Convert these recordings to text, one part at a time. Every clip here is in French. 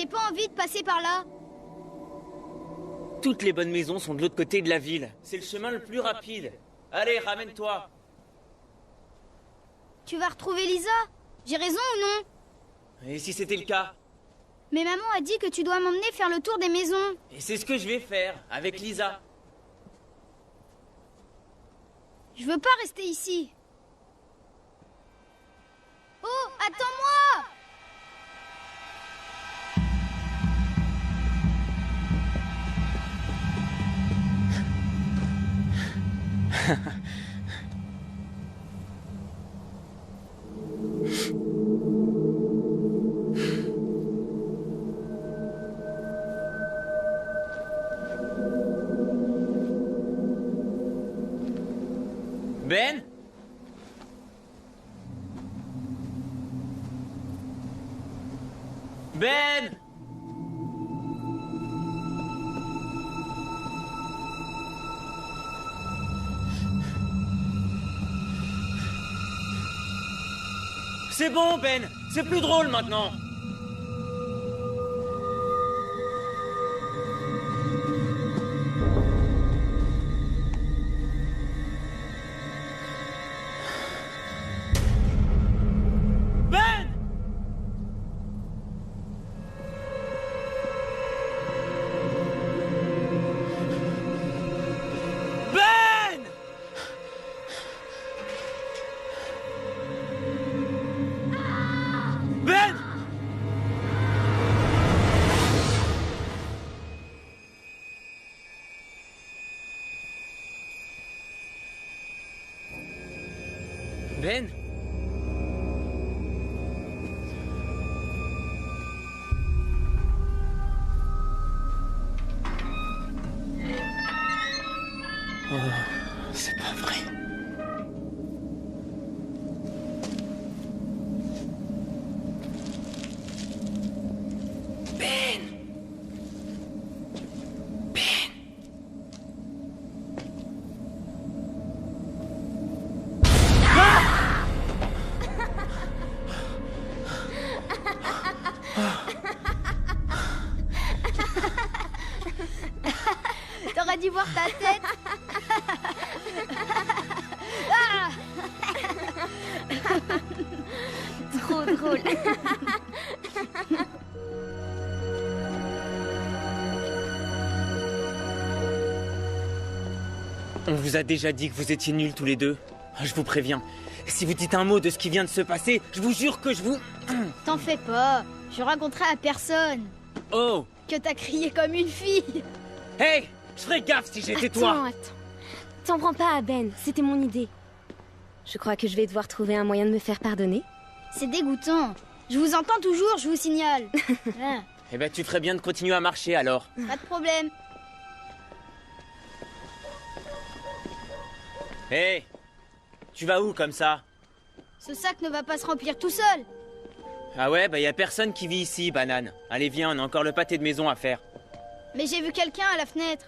J'ai pas envie de passer par là. Toutes les bonnes maisons sont de l'autre côté de la ville. C'est le chemin le plus rapide. Allez, ramène-toi. Tu vas retrouver Lisa? J'ai raison ou non? Et si c'était le cas? Mais maman a dit que tu dois m'emmener faire le tour des maisons. Et c'est ce que je vais faire, avec Lisa. Je veux pas rester ici. Oh, attends-moi! Ben? Ben? C'est bon, Ben. C'est plus drôle maintenant. Ben! Ben! Ben! Ben? Oh, c'est pas vrai. Ben! Ben! T'aurais dû voir ta tête. Ah! Trop drôle. On vous a déjà dit que vous étiez nuls tous les deux. Je vous préviens. Si vous dites un mot de ce qui vient de se passer, je vous jure que je vous... T'en fais pas. Je raconterai à personne Oh! que t'as crié comme une fille. Hey! Je ferais gaffe si j'étais toi! Attends. T'en prends pas à Ben, c'était mon idée. Je crois que je vais devoir trouver un moyen de me faire pardonner. C'est dégoûtant. Je vous entends toujours, je vous signale. Ah, Eh ben, tu ferais bien de continuer à marcher alors. pas de problème. Hey! Tu vas où comme ça? Ce sac ne va pas se remplir tout seul. Ah ouais, bah y a personne qui vit ici, banane. Allez, viens, on a encore le pâté de maison à faire. Mais j'ai vu quelqu'un à la fenêtre.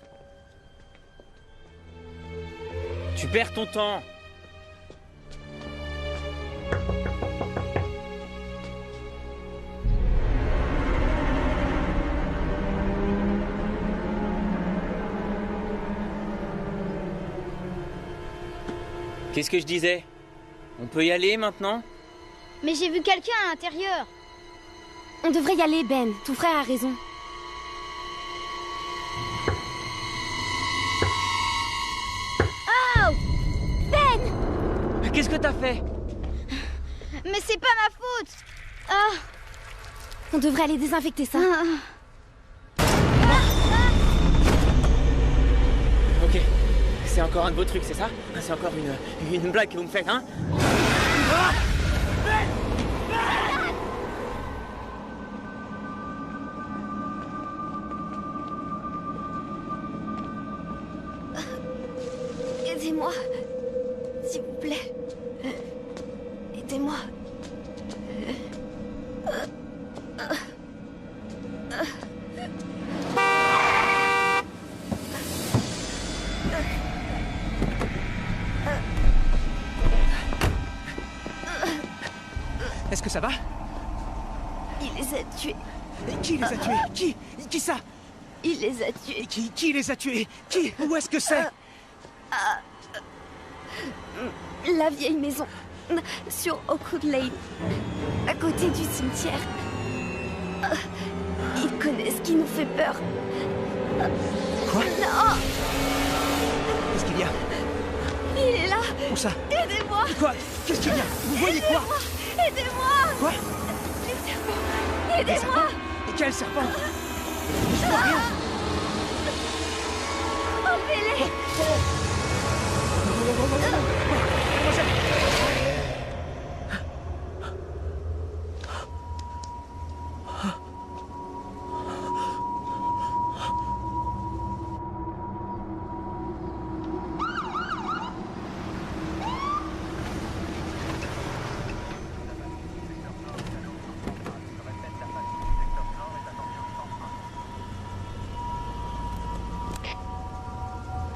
Tu perds ton temps. Qu'est-ce que je disais? On peut y aller maintenant? Mais j'ai vu quelqu'un à l'intérieur. On devrait y aller, Ben. Ton frère a raison. Oh! Ben! Qu'est-ce que t'as fait? Mais c'est pas ma faute. Ah! On devrait aller désinfecter ça. Ok. C'est encore un de vos trucs, c'est ça? C'est encore une blague que vous me faites, hein? Ah! Aidez-moi. S'il vous plaît. Aidez-moi. Est-ce que ça va? Il les a tués. Et qui les a tués? Qui ça? Il les a tués. Qui les a tués? Qui? Où est-ce que c'est? La vieille maison. Sur Oakwood Lane. À côté du cimetière. Ils connaissent ce qui nous fait peur. Quoi? Non! Qu'est-ce qu'il y a? Il est là! Où ça? Aidez-moi! Quoi? Qu'est-ce qu'il y a? Vous voyez quoi? Aidez-moi! Quoi? Les serpents! Des Aidez-moi! serpents? Et quel serpent? Je vois rien. Enlevez-les!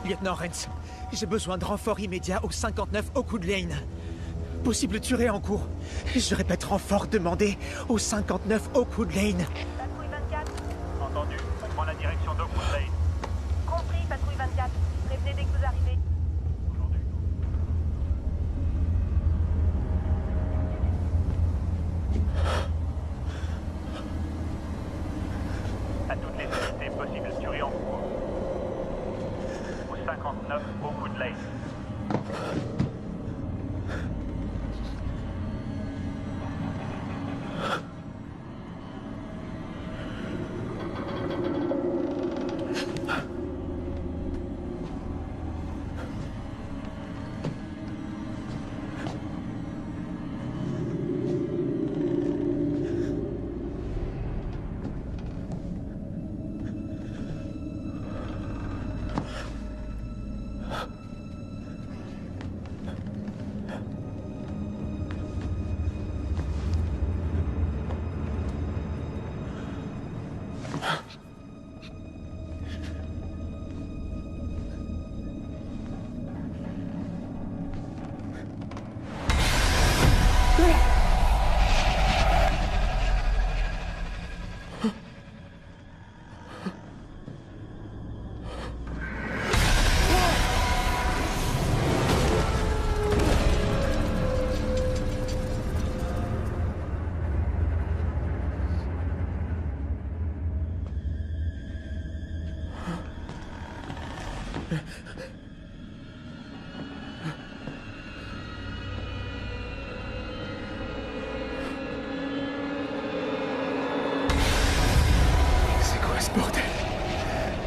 Lieutenant Rance, j'ai besoin de renfort immédiat au 59 Oakwood Lane. Possible tuerie en cours. Je répète, renfort demandé au 59 Oakwood Lane. Patrouille 24. Entendu. On prend la direction d'Oakwood Lane. Compris, patrouille 24. Prévenez dès que vous arrivez. Aujourd'hui. À toutes les unités, possible tuerie en cours. Au 59 Oakwood Lane. C'est quoi ce bordel?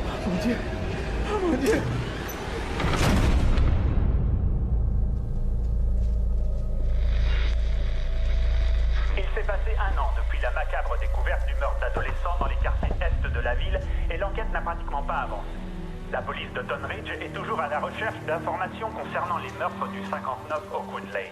Oh mon Dieu! Oh mon Dieu! Il s'est passé un an depuis la macabre découverte du meurtre d'adolescents dans les quartiers est de la ville et l'enquête n'a pratiquement pas avancé. La police de Tonbridge est toujours à la recherche d'informations concernant les meurtres du 59 Oakwood Lane.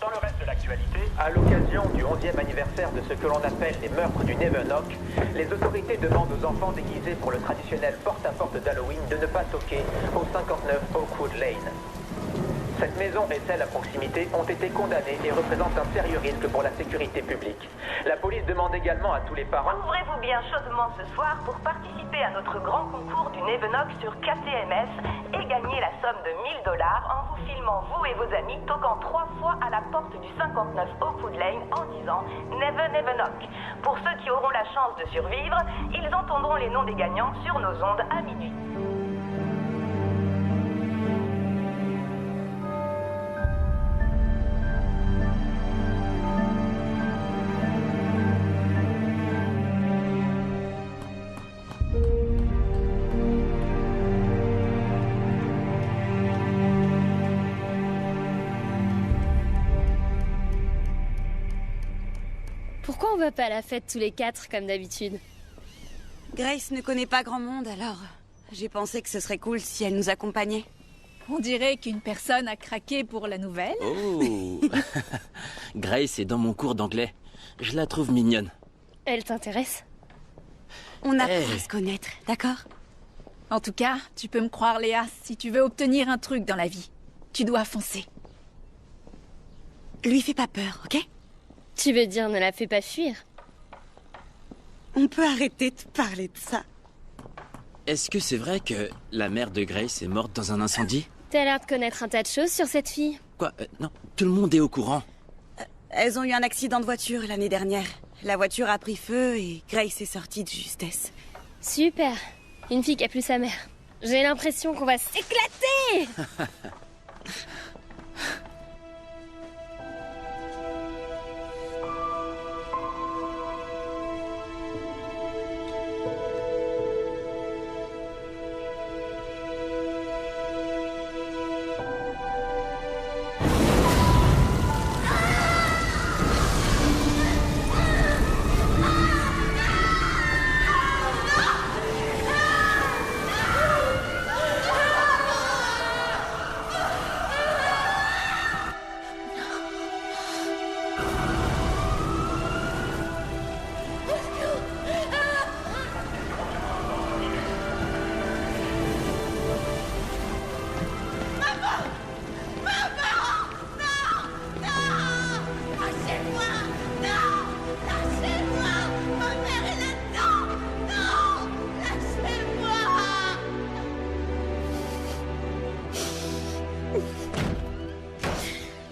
Dans le reste de l'actualité, à l'occasion du 11e anniversaire de ce que l'on appelle les meurtres du Nevernock, les autorités demandent aux enfants déguisés pour le traditionnel porte-à-porte d'Halloween de ne pas toquer au 59 Oakwood Lane. Cette maison et celle à proximité ont été condamnées et représentent un sérieux risque pour la sécurité publique. La police demande également à tous les parents... Ouvrez-vous bien chaudement ce soir pour participer à notre grand concours du Nevernock sur KTMS et gagner la somme de $1000 en vous filmant vous et vos amis toquant 3 fois à la porte du 59 Oakwood Lane en disant Never Never Knock. Pour ceux qui auront la chance de survivre, ils entendront les noms des gagnants sur nos ondes à minuit. Pourquoi on va pas à la fête tous les 4 comme d'habitude? Grace ne connaît pas grand monde, alors j'ai pensé que ce serait cool si elle nous accompagnait. On dirait qu'une personne a craqué pour la nouvelle. Oh Grace est dans mon cours d'anglais. Je la trouve mignonne. Elle t'intéresse? On apprend Hey. à se connaître, d'accord? En tout cas, tu peux me croire, Léa, si tu veux obtenir un truc dans la vie, tu dois foncer. Lui fais pas peur, ok? Tu veux dire ne la fais pas fuir? On peut arrêter de parler de ça. Est-ce que c'est vrai que la mère de Grace est morte dans un incendie? T'as l'air de connaître un tas de choses sur cette fille. Quoi? Non, tout le monde est au courant. Elles ont eu un accident de voiture l'année dernière. La voiture a pris feu et Grace est sortie de justesse. Super. Une fille qui a plus sa mère. J'ai l'impression qu'on va s'éclater.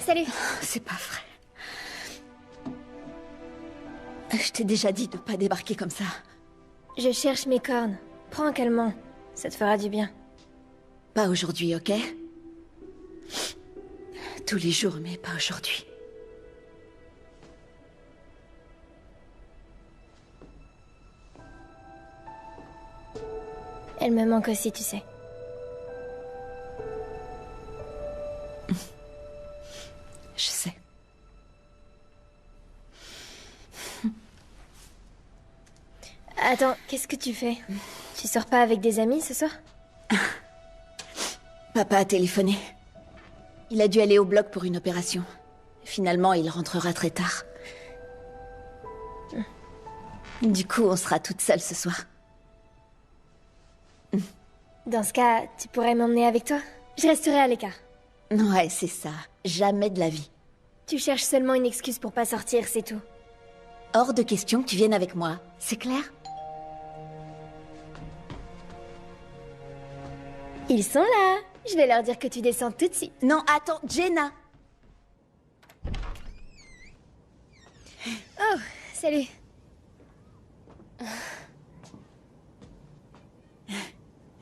Salut. C'est pas vrai. Je t'ai déjà dit de pas débarquer comme ça. Je cherche mes cornes. Prends un calmant. Ça te fera du bien. Pas aujourd'hui, ok? Tous les jours, mais pas aujourd'hui. Elle me manque aussi, tu sais. Je sais. Attends, qu'est-ce que tu fais? Tu sors pas avec des amis ce soir? Papa a téléphoné. Il a dû aller au bloc pour une opération. Finalement, il rentrera très tard. Du coup, on sera toutes seules ce soir. Dans ce cas, tu pourrais m'emmener avec toi? Je resterai à l'écart. Ouais, c'est ça. Jamais de la vie. Tu cherches seulement une excuse pour pas sortir, c'est tout. Hors de question que tu viennes avec moi. C'est clair? Ils sont là. Je vais leur dire que tu descends tout de suite. Non, attends, Jenna. Oh, salut.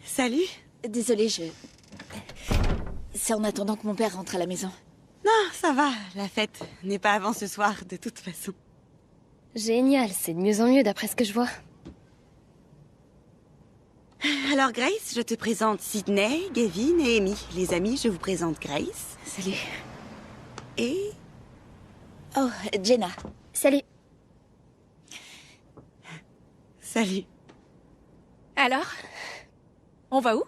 Salut. Désolée, c'est en attendant que mon père rentre à la maison. Non, ça va. La fête n'est pas avant ce soir, de toute façon. Génial, c'est de mieux en mieux d'après ce que je vois. Alors Grace, je te présente Sydney, Gavin et Amy. Les amis, je vous présente Grace. Salut. Et... Oh, Jenna. Salut. Salut. Alors? On va où?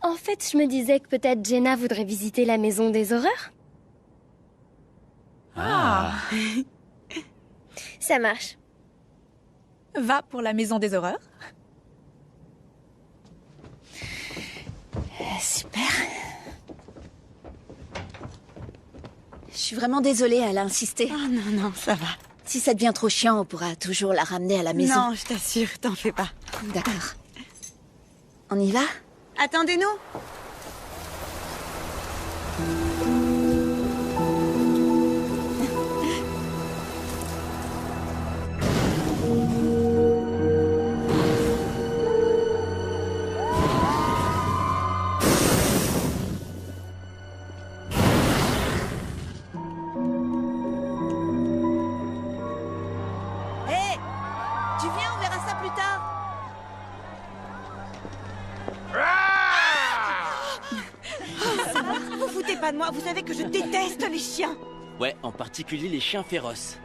En fait, je me disais que peut-être Jenna voudrait visiter la maison des horreurs. Ah. Ça marche. Va pour la maison des horreurs. Super. Je suis vraiment désolée, elle a insisté. Oh non, non, ça va. Si ça devient trop chiant, on pourra toujours la ramener à la maison. Non, je t'assure, t'en fais pas. D'accord. On y va? Attendez-nous. Hé! Tu viens, on verra ça plus tard. Vous foutez pas de moi, vous savez que je déteste les chiens. Ouais, en particulier les chiens féroces.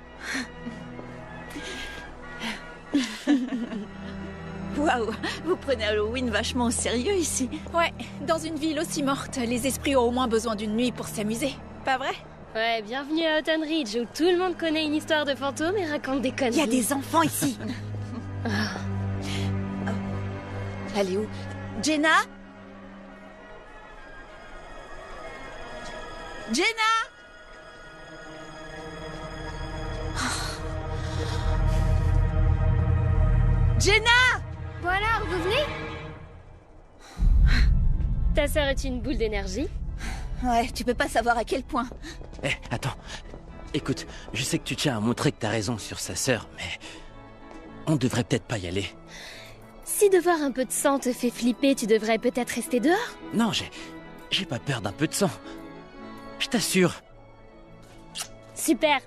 Waouh, vous prenez Halloween vachement au sérieux ici. Ouais, dans une ville aussi morte, les esprits ont au moins besoin d'une nuit pour s'amuser. Pas vrai? Ouais, bienvenue à Autumn Ridge où tout le monde connaît une histoire de fantôme et raconte des conneries. Il y a des enfants ici. Elle est où? Jenna? Jenna? Jenna! Bon alors, vous venez? Ta sœur est une boule d'énergie. Ouais, tu peux pas savoir à quel point. Eh, attends. Écoute, je sais que tu tiens à montrer que t'as raison sur sa sœur, mais... on devrait peut-être pas y aller. Si de voir un peu de sang te fait flipper, tu devrais peut-être rester dehors? Non, j'ai pas peur d'un peu de sang. Je t'assure. Super.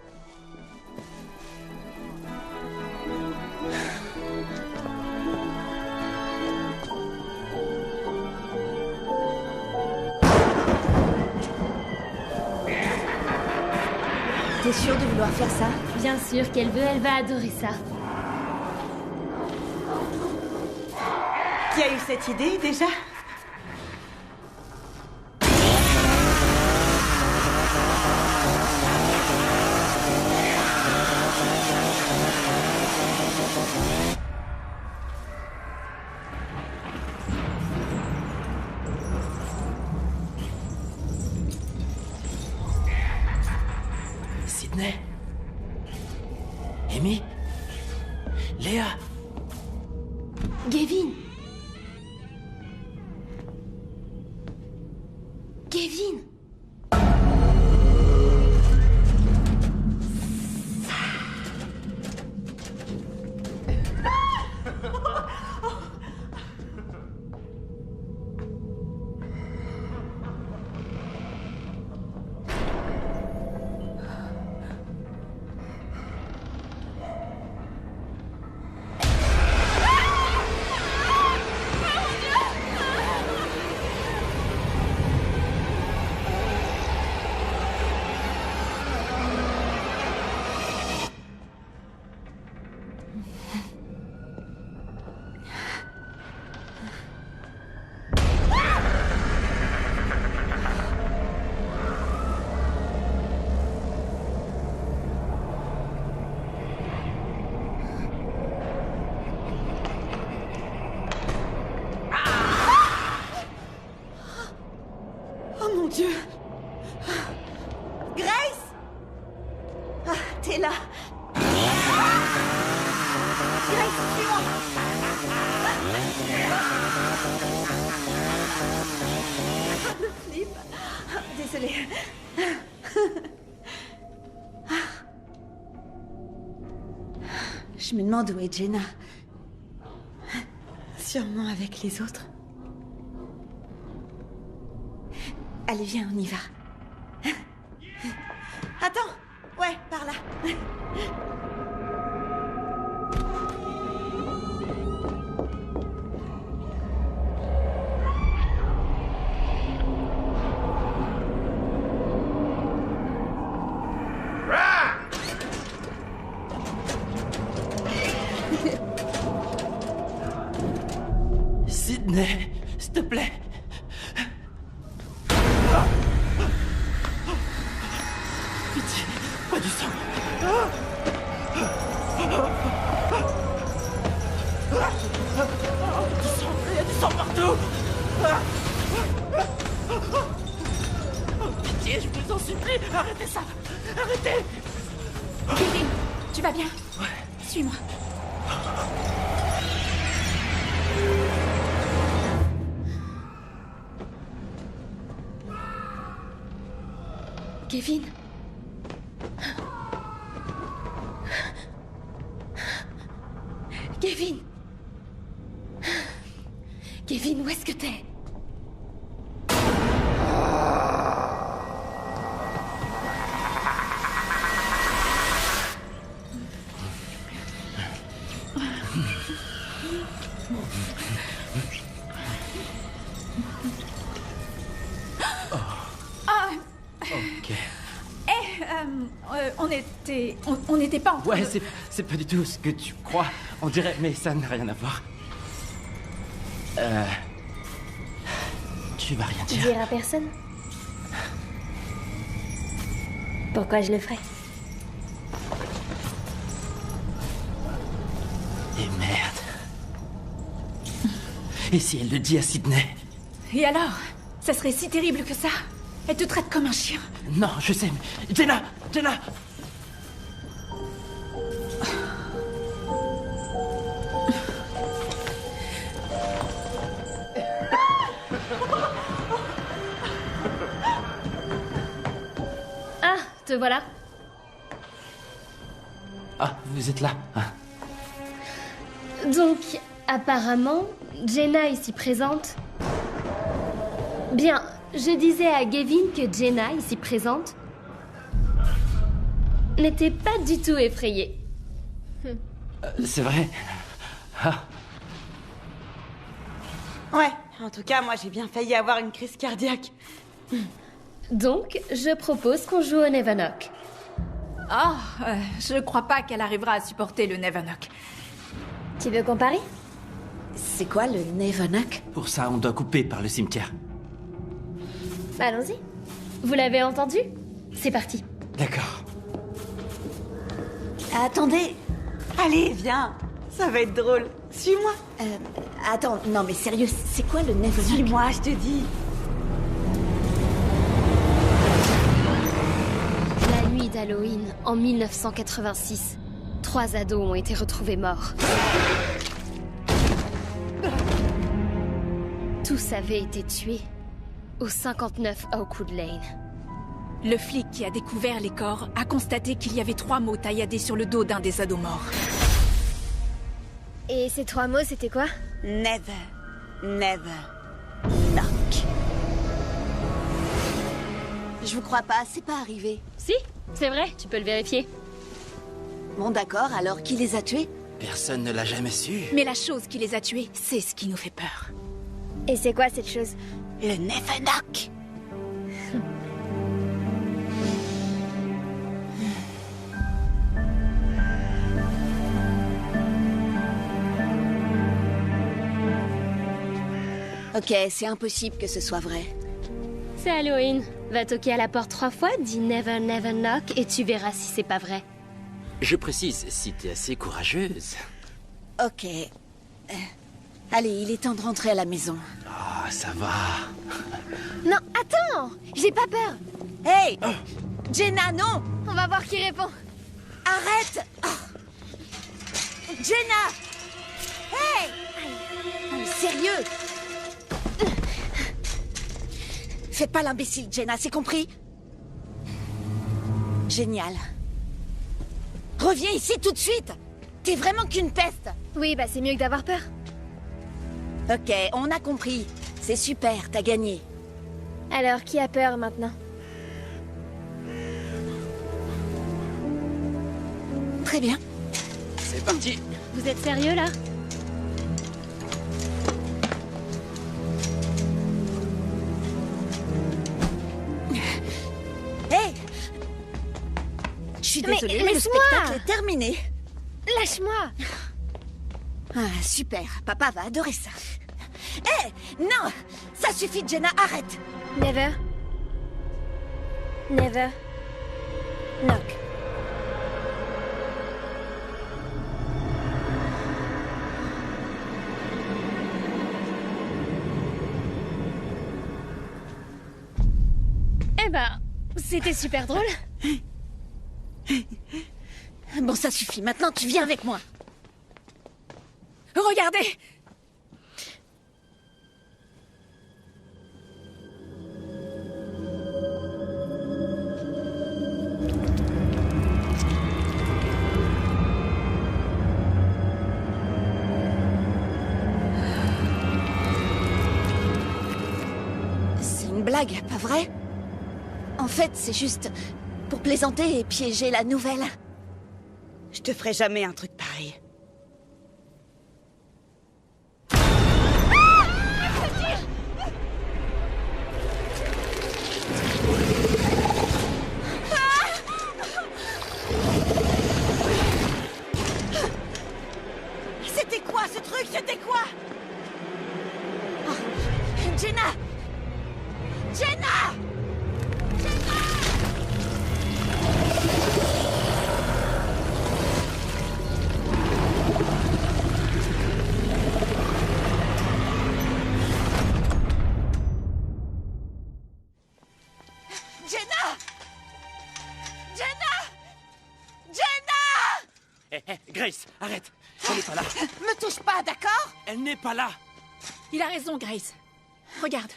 T'es sûre de vouloir faire ça? Bien sûr qu'elle veut, elle va adorer ça. Qui a eu cette idée, déjà? Sydney? Amy? Léa? Gavin. Gavin. Oh mon Dieu! Grace! Ah, t'es là! Grace, suis-moi! Le flip! Désolée. Je me demande où est Jenna. Sûrement avec les autres. Allez, viens, on y va. Attends! Ouais, par là. Sydney, s'il te plaît. Pitié, pas du sang. Du sang, il y a du sang partout. Pitié, je vous en supplie, arrêtez ça. Arrêtez. Kevin, tu vas bien? Ouais. Suis-moi. Kevin. Kevin. Kevin, où est-ce que t'es? On n'était pas en train Ouais, de... c'est pas du tout ce que tu crois. On dirait, mais ça n'a rien à voir. Tu vas rien dire. Dire à personne? Pourquoi je le ferais? Et merde. Et si elle le dit à Sydney? Et alors? Ça serait si terrible que ça? Elle te traite comme un chien. Non, je sais, mais... Jenna! Jenna! te voilà. Ah, vous êtes là. Ah. Donc, apparemment, Jenna ici présente... Bien, je disais à Gavin que Jenna ici présente n'était pas du tout effrayée. C'est vrai. Ah. Ouais, en tout cas, moi j'ai bien failli avoir une crise cardiaque. Donc, je propose qu'on joue au Nevanok. Oh, je crois pas qu'elle arrivera à supporter le Nevanok. Tu veux qu'on parie? C'est quoi le Nevanok? Pour ça, on doit couper par le cimetière. Allons-y. Vous l'avez entendu? C'est parti. D'accord. Attendez. Allez, viens. Ça va être drôle. Suis-moi. Attends, non mais sérieux, c'est quoi le Nevanok? Suis-moi, je te dis. La nuit d'Halloween, en 1986, 3 ados ont été retrouvés morts. Tous avaient été tués au 59 Oakwood Lane. Le flic qui a découvert les corps a constaté qu'il y avait 3 mots tailladés sur le dos d'un des ados morts. Et ces 3 mots, c'était quoi? Never. Never. Knock. Je vous crois pas, c'est pas arrivé. Si, c'est vrai, tu peux le vérifier. Bon d'accord, alors qui les a tués? Personne ne l'a jamais su. Mais la chose qui les a tués, c'est ce qui nous fait peur. Et c'est quoi cette chose? Le Nevanok. Ok, c'est impossible que ce soit vrai. C'est Halloween. Va toquer à la porte 3 fois, dis never never knock et tu verras si c'est pas vrai. Je précise, si t'es assez courageuse. Ok. Allez, il est temps de rentrer à la maison. Ah, ça va. Non, attends! J'ai pas peur! Hey! Jenna, non! On va voir qui répond. Arrête! Jenna! Hey! Non, mais sérieux! Fais pas l'imbécile, Jenna, c'est compris? Génial. Reviens ici tout de suite! T'es vraiment qu'une peste! Oui, bah c'est mieux que d'avoir peur. Ok, on a compris. C'est super, t'as gagné. Alors, qui a peur maintenant? Très bien. C'est parti. Vous êtes sérieux là? Hey! Je suis désolée, mais le laisse-moi! spectacle est terminé. Lâche-moi! Ah, super. Papa va adorer ça. Hé! Non! Ça suffit, Jenna, arrête! Never. Never. Knock. Eh ben, c'était super drôle. Bon, ça suffit. Maintenant, tu viens avec moi. Regardez! C'est une blague, pas vrai? En fait, c'est juste pour plaisanter et piéger la nouvelle. Je te ferai jamais un truc pareil. C'était quoi ce truc? C'était quoi? Oh, Jenna! Jenna! Jenna! Jenna! Jenna! Hé, Grace, arrête. Elle n'est pas là. Me touche pas, d'accord? Elle n'est pas là. Il a raison, Grace. Regarde.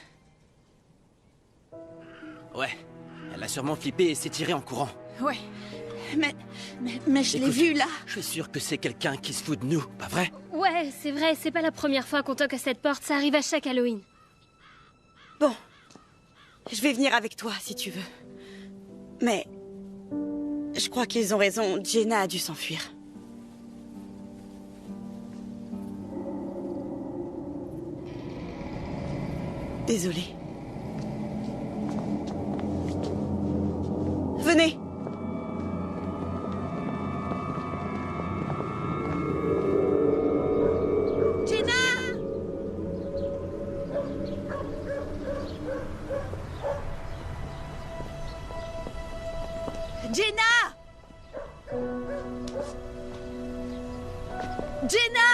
Ouais, elle a sûrement flippé et s'est tirée en courant. Ouais. Mais je l'ai vu, là. Je suis sûr que c'est quelqu'un qui se fout de nous, pas vrai? Ouais, c'est vrai, c'est pas la première fois qu'on toque à cette porte, ça arrive à chaque Halloween. Bon. Je vais venir avec toi, si tu veux. Mais... je crois qu'ils ont raison, Jenna a dû s'enfuir. Désolée. Venez. Jenna! Jenna!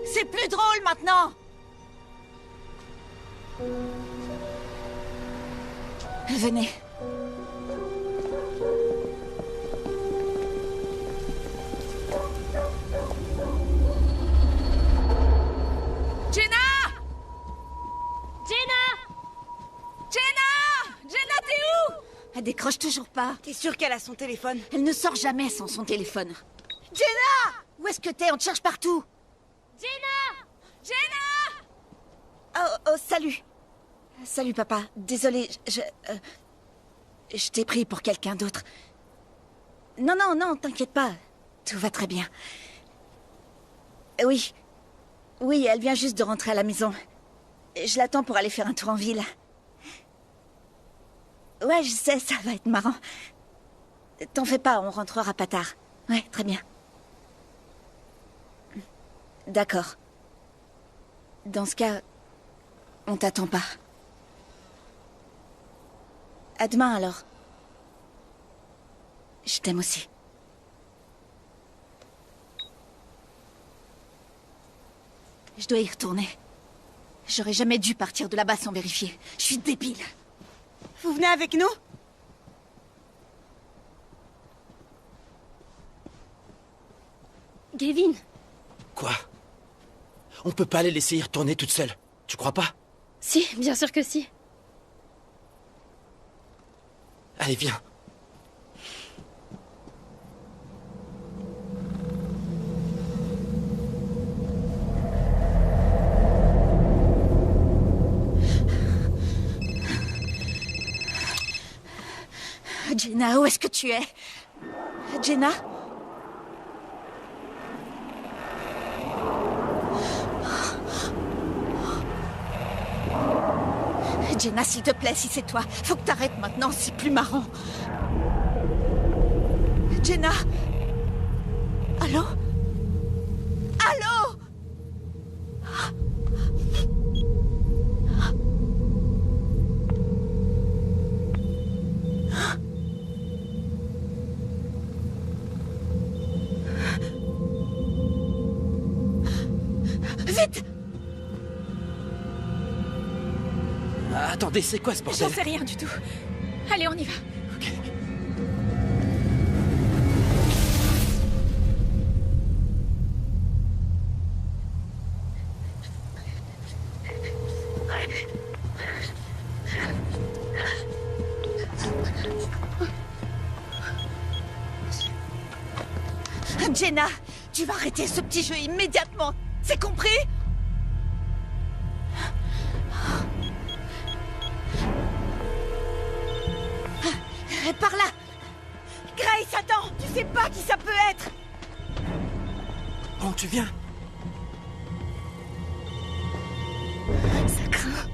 C'est plus drôle maintenant! Venez. Jenna! Jenna! Jenna! Jenna, t'es où? Elle décroche toujours pas. T'es sûre qu'elle a son téléphone? Elle ne sort jamais sans son téléphone. Jenna! Où est-ce que t'es? On te cherche partout. Jenna! Jenna! Oh, salut. Salut, papa. Désolée, je t'ai pris pour quelqu'un d'autre. Non, t'inquiète pas. Tout va très bien. Oui. Oui, elle vient juste de rentrer à la maison. Je l'attends pour aller faire un tour en ville. Ouais, je sais, ça va être marrant. T'en fais pas, on rentrera pas tard. Ouais, très bien. D'accord. Dans ce cas, on t'attend pas. À demain, alors. Je t'aime aussi. Je dois y retourner. J'aurais jamais dû partir de là-bas sans vérifier. Je suis débile. Vous venez avec nous? Gavin! Quoi? On peut pas les laisser y retourner toute seule. Tu crois pas? Si, bien sûr que si. Allez, viens. Jenna, où est-ce que tu es? Jenna? Jenna, s'il te plaît, si c'est toi, faut que t'arrêtes maintenant, c'est plus marrant. Jenna? Allô? Allô? Vite! Attendez, c'est quoi ce bordel? J'en sais rien du tout. Allez, on y va. Ok. Jenna, tu vas arrêter ce petit jeu immédiatement. C'est compris? Par là! Grace, attends! Tu sais pas qui ça peut être! Bon, tu viens? Ça craint.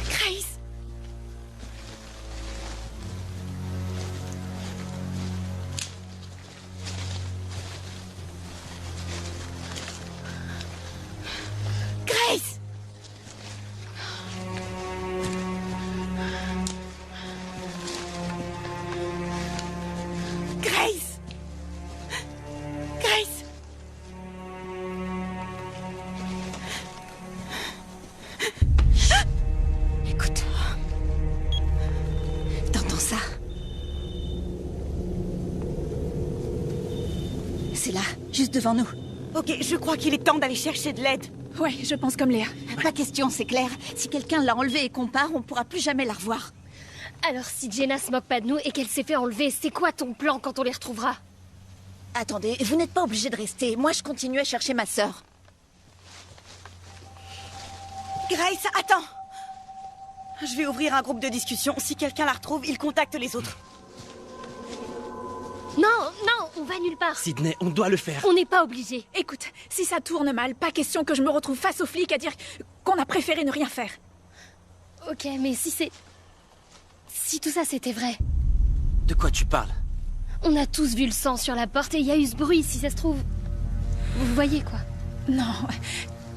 Grace! C'est là, juste devant nous. Ok, je crois qu'il est temps d'aller chercher de l'aide. Ouais, je pense comme Léa. Pas question, c'est clair. Si quelqu'un l'a enlevée et qu'on part, on pourra plus jamais la revoir. Alors si Jenna se moque pas de nous et qu'elle s'est fait enlever, c'est quoi ton plan quand on les retrouvera? Attendez, vous n'êtes pas obligés de rester. Moi, je continue à chercher ma sœur. Grace, attends. Je vais ouvrir un groupe de discussion. Si quelqu'un la retrouve, il contacte les autres. Non, non, on va nulle part. Sydney, on doit le faire. On n'est pas obligé. Écoute, si ça tourne mal, pas question que je me retrouve face aux flics à dire qu'on a préféré ne rien faire. Ok, mais si c'est... Si tout ça c'était vrai... De quoi tu parles? On a tous vu le sang sur la porte et il y a eu ce bruit, si ça se trouve... Vous voyez quoi? Non,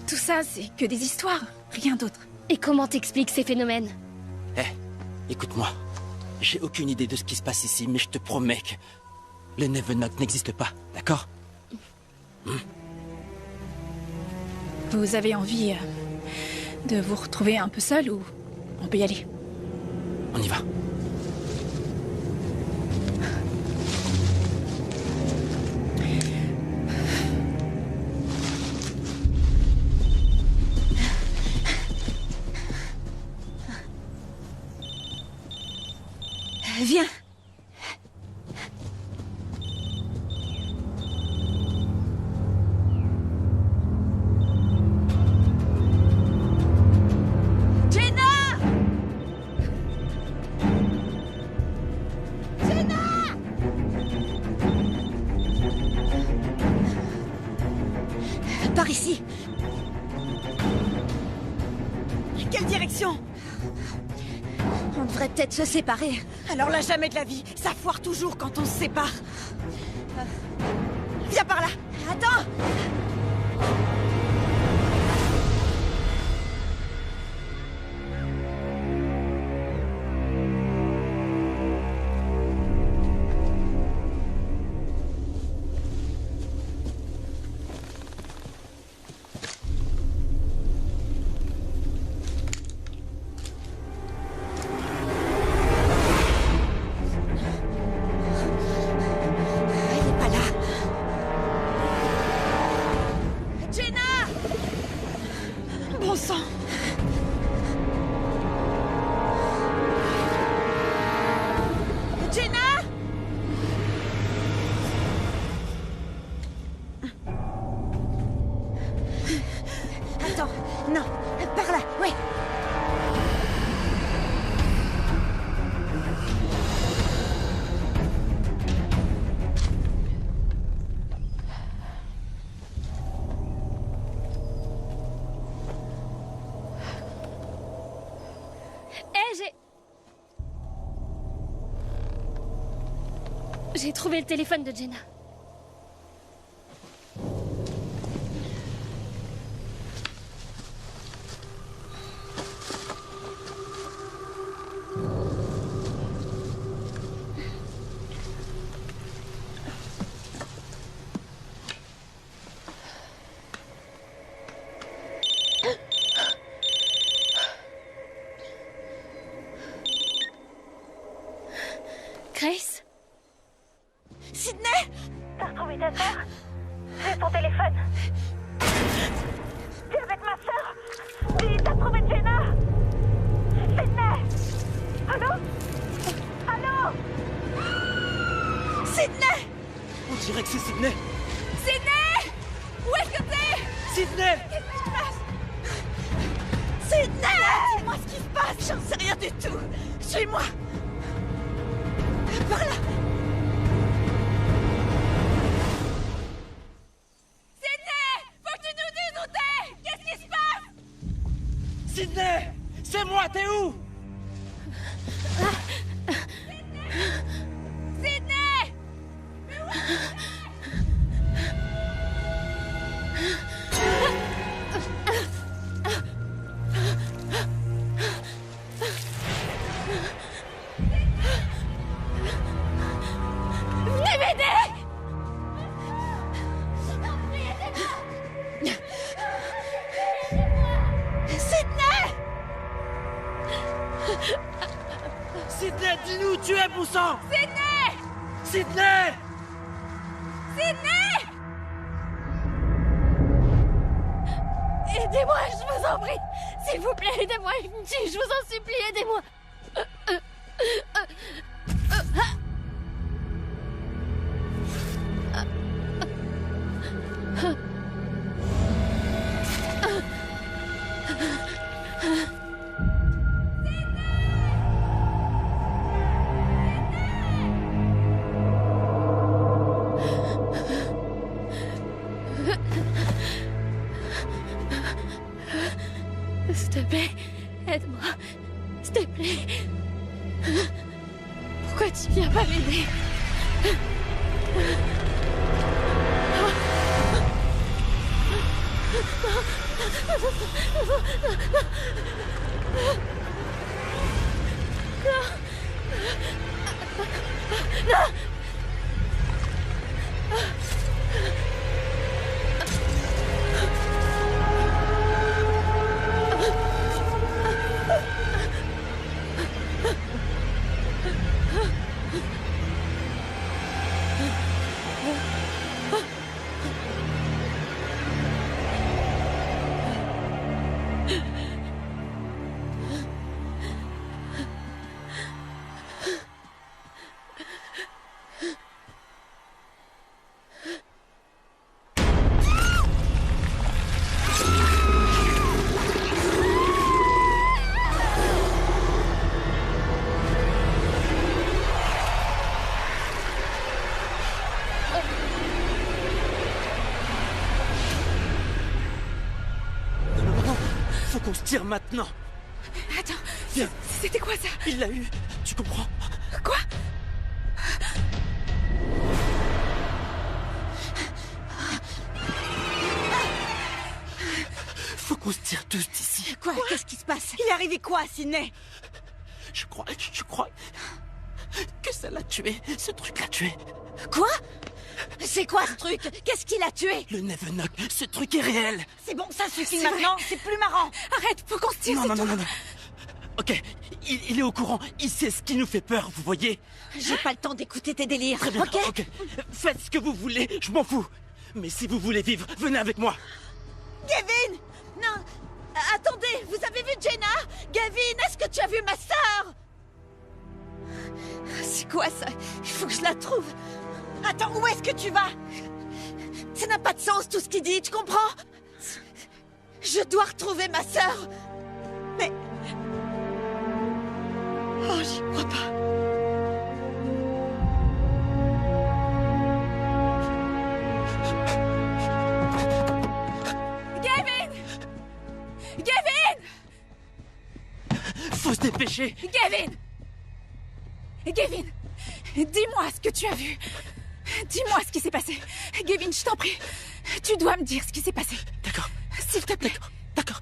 tout ça c'est que des histoires, rien d'autre. Et comment t'expliques ces phénomènes? Écoute-moi. J'ai aucune idée de ce qui se passe ici, mais je te promets que... Le Nevenok n'existe pas, d'accord? Vous avez envie de vous retrouver un peu seul ou on peut y aller? On y va. Viens. Par ici. Quelle direction? On devrait peut-être se séparer. Alors là, jamais de la vie. Ça foire toujours quand on se sépare. Viens par là. Attends! J'ai trouvé le téléphone de Jenna. Grace? Sydney? T'as retrouvé ta sœur? J'ai ton téléphone. T'es avec ma sœur? Dis, t'as trouvé Jenna? Sydney? Allô? Allô? Sydney? On dirait que c'est Sydney. Sydney? Où est-ce que t'es? Sydney? Qu'est-ce qui se passe? Sydney! Dis-moi ce qui se passe! J'en sais rien du tout. Suis-moi. Par là. Sydney! C'est moi, t'es où? Sydney! Venez m'aider! Sydney, dis-nous où tu es, bon sang! Sydney! Sydney! Sydney! Aidez-moi, je vous en prie. S'il vous plaît, aidez-moi. Je vous en supplie, aidez-moi. S'il te plaît, aide-moi. S'il te plaît. Pourquoi tu viens pas m'aider? Non. Faut qu'on se tire maintenant. Attends, viens. C'était quoi ça? Il l'a eu, tu comprends? Quoi? Faut qu'on se tire tous d'ici. Quoi? Qu'est-ce qui se passe? Il est arrivé quoi, Sydney? Je crois que ça l'a tué. Ce truc l'a tué. Quoi? C'est quoi ce truc? Qu'est-ce qui l'a tué? Le Nevenok, ce truc est réel. C'est bon, ça suffit maintenant, c'est plus marrant. Arrête, faut qu'on se tire. Non. Ok, il est au courant, il sait ce qui nous fait peur, vous voyez? J'ai pas le temps d'écouter tes délires. Très bien, ok. Faites ce que vous voulez, je m'en fous. Mais si vous voulez vivre, venez avec moi. Gavin! Non! Attendez, vous avez vu Jenna? Gavin, est-ce que tu as vu ma sœur? C'est quoi ça? Il faut que je la trouve. Attends, où est-ce que tu vas? Ça n'a pas de sens tout ce qu'il dit, tu comprends? Je dois retrouver ma sœur. Mais... Oh, j'y crois pas. Gavin! Faut se dépêcher. Gavin, dis-moi ce que tu as vu. Dis-moi ce qui s'est passé. Gavin, je t'en prie. Tu dois me dire ce qui s'est passé. D'accord. S'il te plaît. D'accord.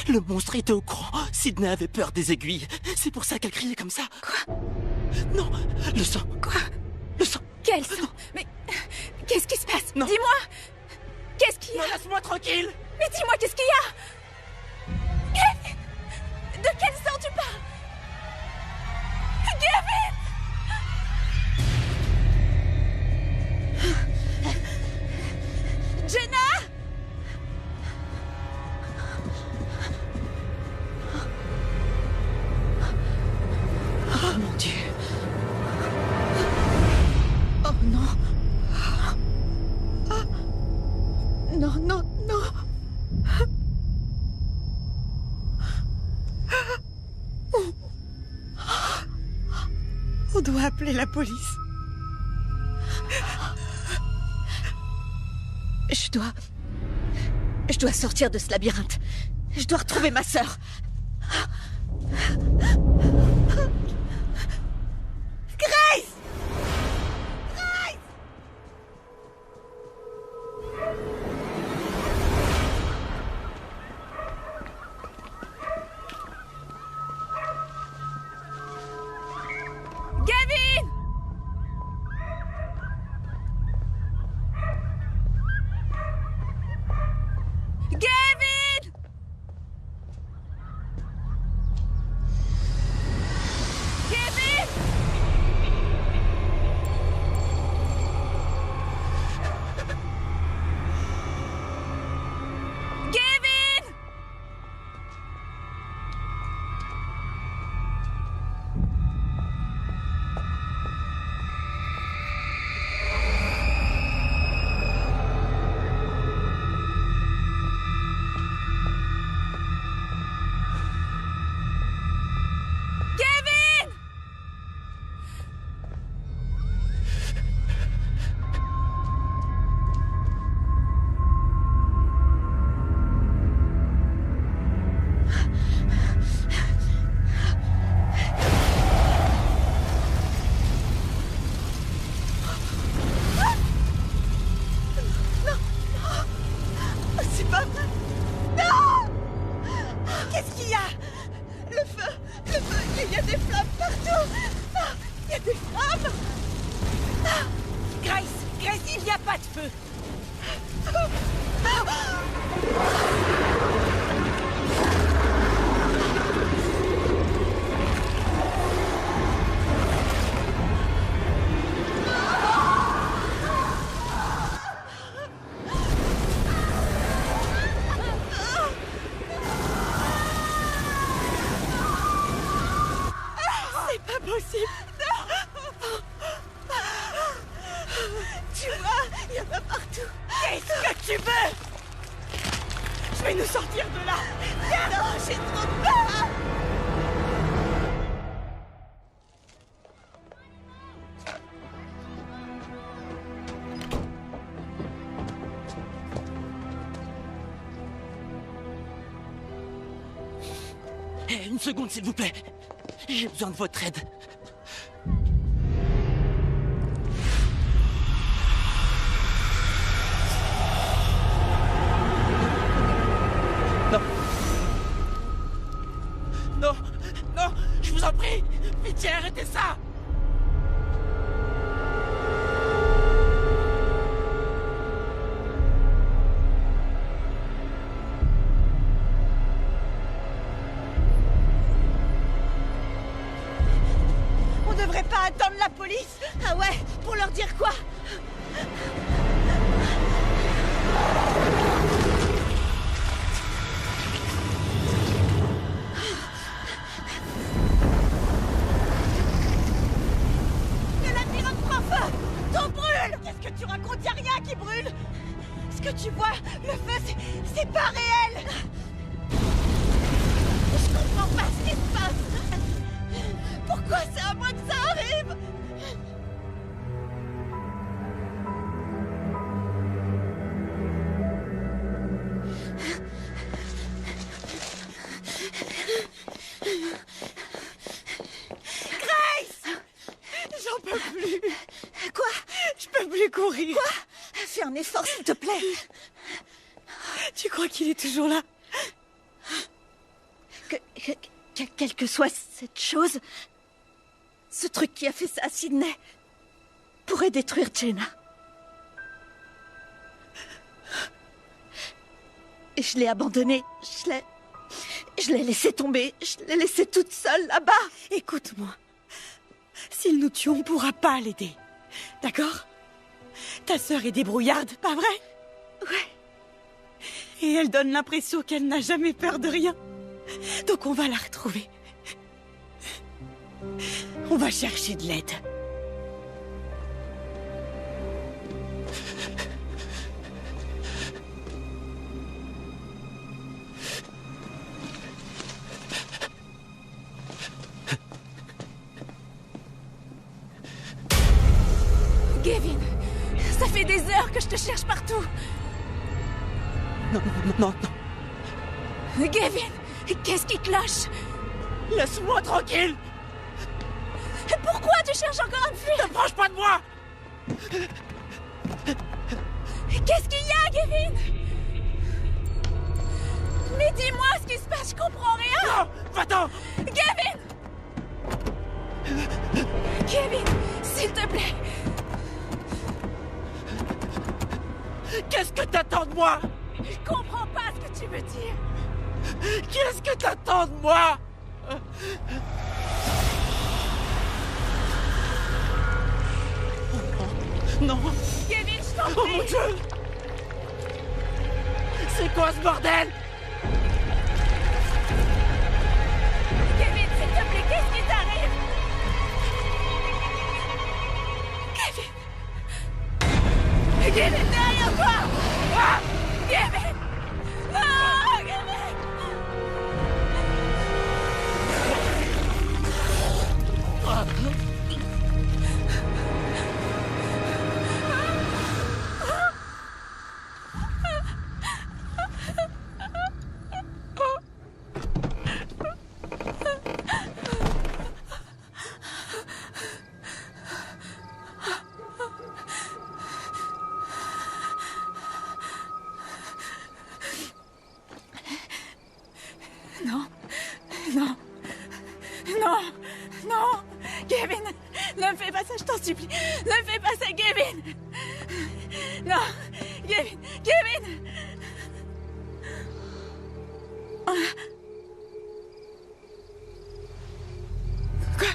Le monstre était au courant. Sydney avait peur des aiguilles. C'est pour ça qu'elle criait comme ça. Quoi? Non, le sang. Quoi? Le sang. Quel sang? Mais qu'est-ce qui se passe? Non. Dis-moi. Qu'est-ce qu'il y a? Non, laisse-moi tranquille. Mais dis-moi, qu'est-ce qu'il y a? Gavin! De quel sang tu parles? Gavin! Jenna! Oh mon Dieu. Oh non. Non. On doit appeler la police. Je dois sortir de ce labyrinthe. Je dois retrouver ma sœur. Grace! Gavin! Gavin! partout. Il y a des flammes. Grace, il n'y a pas de feu. C'est pas possible. Tu vois, il y en a partout. Qu'est-ce que tu veux? Je vais nous sortir de là. Non, j'ai trop peur. Une seconde, s'il vous plaît. J'ai besoin de votre aide. Non. Non, non, je vous en prie. Pitié, arrêtez ça. On devrait pas attendre la police. Ah ouais, pour leur dire quoi? Le labyrinthe prend feu. Tout brûle. Qu'est-ce que tu racontes? Y'a rien qui brûle. Ce que tu vois, le feu, c'est pas réel. Je comprends pas ce qui se passe. Pourquoi c'est à moi que ça arrive? Grace! J'en peux plus. Quoi? Je peux plus courir. Quoi? Fais un effort, s'il te plaît. Tu crois qu'il est toujours là? Quelle que soit cette chose, ce truc qui a fait ça à Sydney pourrait détruire Jenna. Et je l'ai abandonnée. Je l'ai laissée tomber. Je l'ai laissée toute seule là-bas. Écoute-moi. S'ils nous tuent, on ne pourra pas l'aider. D'accord? Ta sœur est débrouillarde, pas vrai? Ouais. Et elle donne l'impression qu'elle n'a jamais peur de rien. Donc on va la retrouver. On va chercher de l'aide. Gavin, ça fait des heures que je te cherche partout. Non, non, non. Gavin, qu'est-ce qui cloche? Laisse-moi tranquille. Pourquoi tu cherches encore à me fuir? T'approches pas de moi. Qu'est-ce qu'il y a, Gavin? Mais dis-moi ce qui se passe, je comprends rien. Non, va-t'en. Gavin! Gavin, s'il te plaît. Qu'est-ce que t'attends de moi? Je comprends pas ce que tu veux dire. Qu'est-ce que t'attends de moi? Non. Gavin, je t'en prie. Oh mon Dieu! C'est quoi ce bordel? Gavin, s'il te plaît, qu'est-ce qui t'arrive? Gavin! Gavin, derrière toi! Ah! Gavin! Non, Gavin! Non, non, non, non! Gavin, ne me fais pas ça, je t'en supplie. Ne me fais pas ça, Gavin. Non, Gavin, Gavin. Quoi?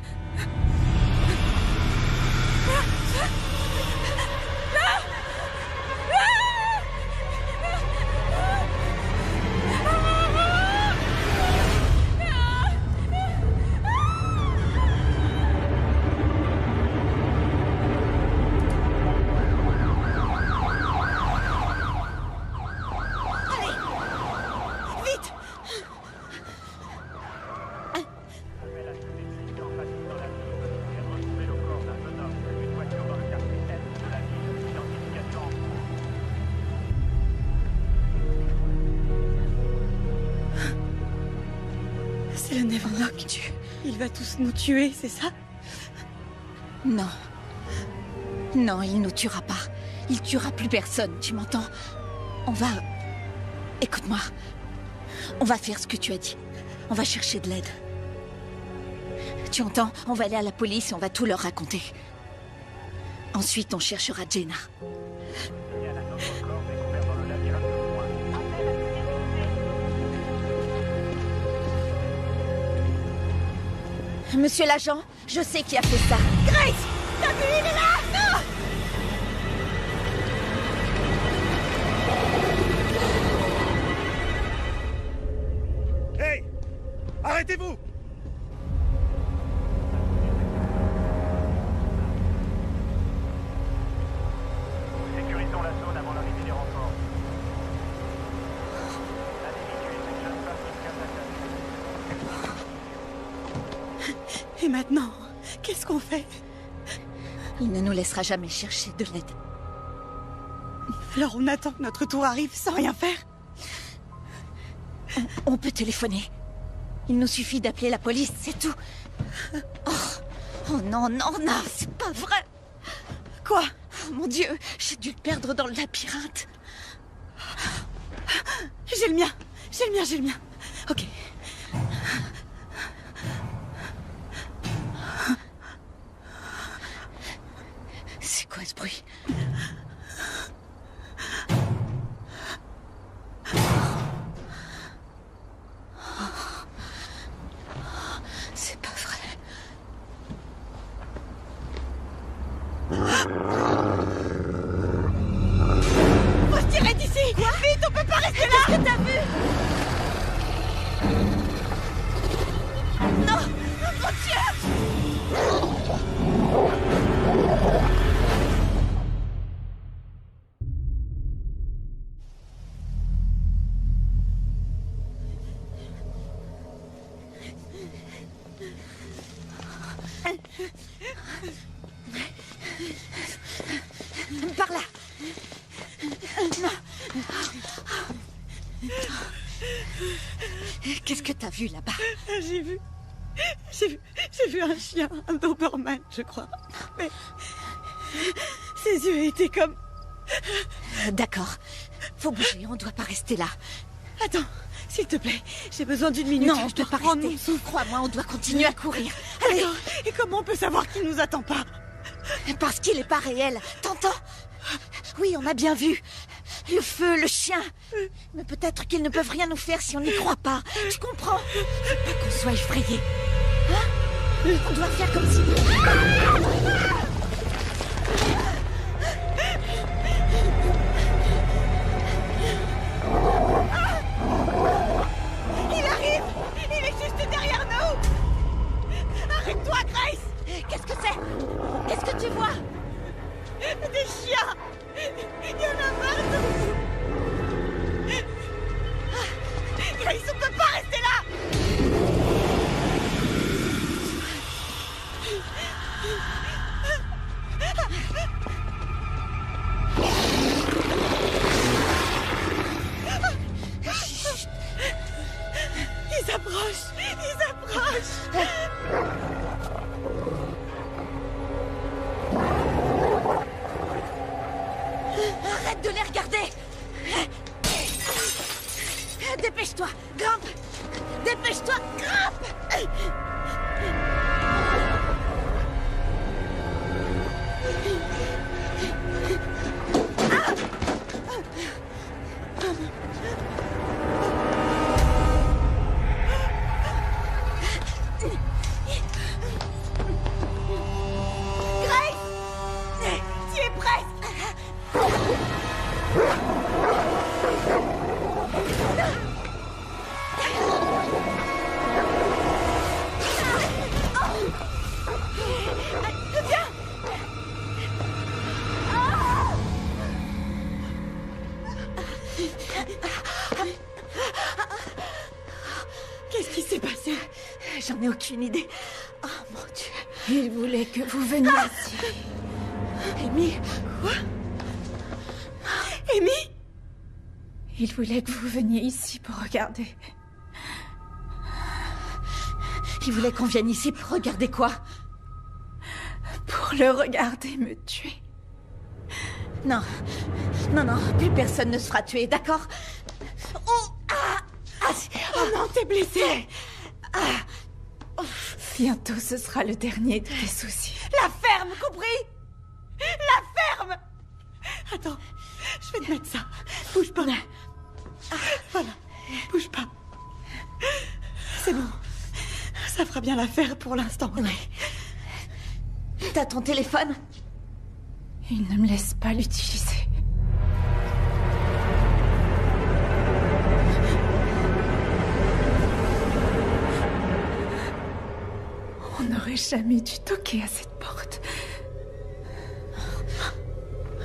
C'est le Neverlock. Il va tous nous tuer, c'est ça? Non. Non, il nous tuera pas. Il tuera plus personne, tu m'entends? On va... Écoute-moi. On va faire ce que tu as dit. On va chercher de l'aide. Tu entends? On va aller à la police et on va tout leur raconter. Ensuite, on cherchera Jenna. Monsieur l'agent, je sais qui a fait ça. Grace! T'as vu, il est là! Non! Hey! Arrêtez-vous! Sécurisons la zone avant l'arrivée des renforts. L'individu est une jeune femme de 15 à 15. Et maintenant, qu'est-ce qu'on fait? Il ne nous laissera jamais chercher de l'aide. Alors on attend que notre tour arrive sans rien faire? On peut téléphoner. Il nous suffit d'appeler la police, c'est tout. Oh non, non, non, c'est pas vrai. Quoi? Oh mon Dieu, j'ai dû le perdre dans le labyrinthe. J'ai le mien, j'ai le mien, j'ai le mien. Ok. C'est quoi ce bruit? C'est pas vrai. Faut se tirer d'ici! Vite, on peut pas rester là! Qu'est-ce que t'as vu? Non! Mon Dieu! Par là. Non. Qu'est-ce que t'as vu là-bas? J'ai vu un chien, un Doberman, je crois. Mais ses yeux étaient comme... D'accord. Faut bouger, on doit pas rester là. Attends, s'il te plaît, j'ai besoin d'une minute. Non, je dois pas rester. Crois-moi, on doit continuer à courir. Allez. D'accord. Et comment on peut savoir qu'il nous attend pas? Parce qu'il est pas réel. T'entends? Oui, on a bien vu. Le feu, le chien. Mais peut-être qu'ils ne peuvent rien nous faire si on n'y croit pas. Tu comprends? Faut pas qu'on soit effrayés. Hein? On doit faire comme si... Il arrive! Il est juste derrière nous! Arrête-toi, Grace! Qu'est-ce que c'est? Qu'est-ce que tu vois? Des chiens! Il y en a partout! Grace, on peut pas rester là! Ils approchent! Ils approchent! Arrête de les regarder! Dépêche-toi! Grimpe! Dépêche-toi! Grimpe! ai aucune idée. Oh mon Dieu. Il voulait que vous veniez ici. Amy? Quoi? Amy? Il voulait que vous veniez ici pour regarder. Il voulait qu'on vienne ici pour regarder quoi? Pour le regarder me tuer. Non. Non, non, plus personne ne se fera tuer, d'accord? Oh! Oh non, t'es blessée! Bientôt, ce sera le dernier de tes soucis. La ferme, compris? La ferme! Attends, je vais te mettre ça. Bouge pas. Voilà, bouge pas. C'est bon. Ça fera bien l'affaire pour l'instant. Ouais. T'as ton téléphone? Il ne me laisse pas l'utiliser. On n'aurait jamais dû toquer à cette porte.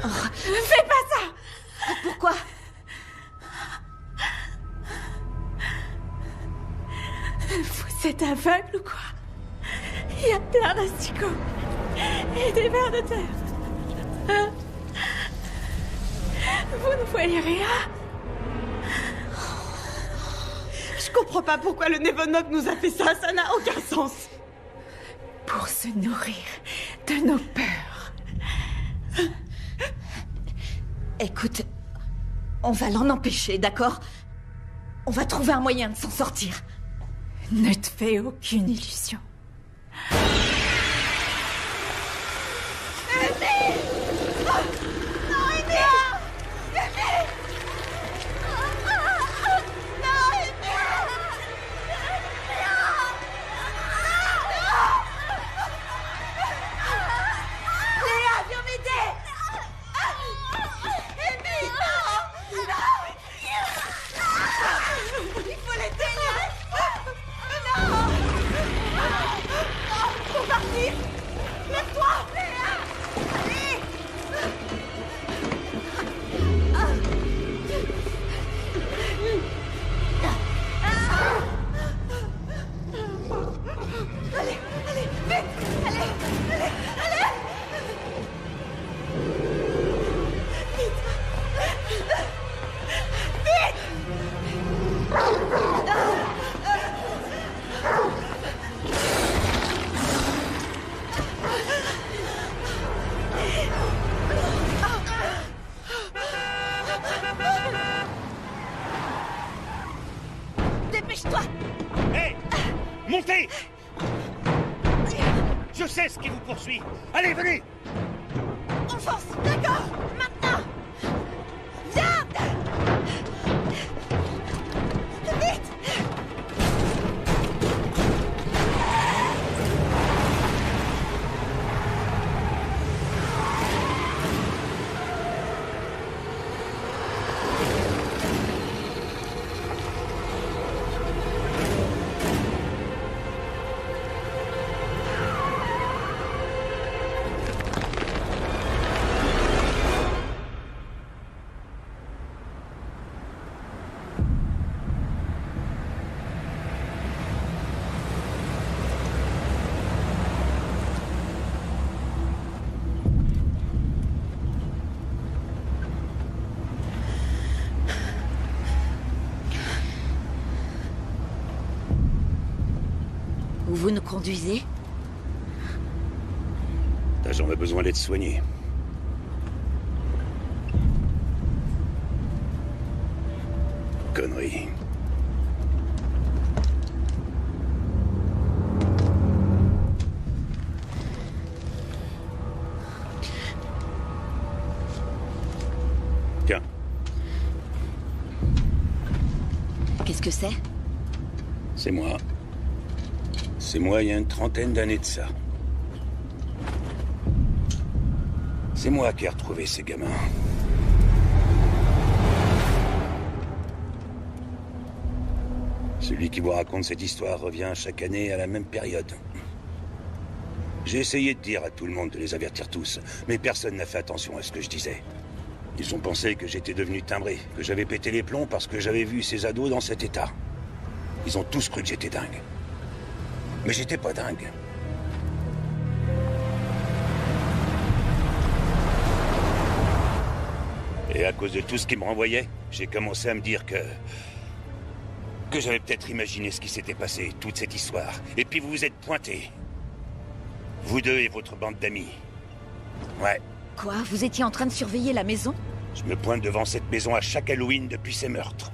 Oh, fais pas ça! Pourquoi? Vous êtes aveugle ou quoi? Il y a plein d'asticots et des vers de terre. Vous ne voyez rien? Je comprends pas pourquoi le Nevonok nous a fait ça, ça n'a aucun sens. Pour se nourrir de nos peurs. Écoute, on va l'en empêcher, d'accord? On va trouver un moyen de s'en sortir. Ne te fais aucune illusion. Amy! Oh, non, Amy! Amy! Non, Amy! Léa, viens m'aider! Amy, non! Non! Il faut l'aider, Léa! Non! Faut partir! Lève-toi! Léa! Allez! Allez, allez, vite! Allez, allez, allez! Vite! Dépêche-toi! Hé! Montez! Je sais ce qui vous poursuit. Allez, venez! On fonce, d'accord? Maintenant! Viens! Vite! Où vous nous conduisez? Ta jambe a besoin d'être soignée. Connerie. Tiens. Qu'est-ce que c'est? C'est moi. C'est moi il y a une trentaine d'années de ça. C'est moi qui ai retrouvé ces gamins. Celui qui vous raconte cette histoire revient chaque année à la même période. J'ai essayé de dire à tout le monde de les avertir tous, mais personne n'a fait attention à ce que je disais. Ils ont pensé que j'étais devenu timbré, que j'avais pété les plombs parce que j'avais vu ces ados dans cet état. Ils ont tous cru que j'étais dingue. Mais j'étais pas dingue. Et à cause de tout ce qui me renvoyait, j'ai commencé à me dire que j'avais peut-être imaginé ce qui s'était passé, toute cette histoire. Et puis vous vous êtes pointés. Vous deux et votre bande d'amis. Ouais. Quoi? Vous étiez en train de surveiller la maison? Je me pointe devant cette maison à chaque Halloween depuis ces meurtres.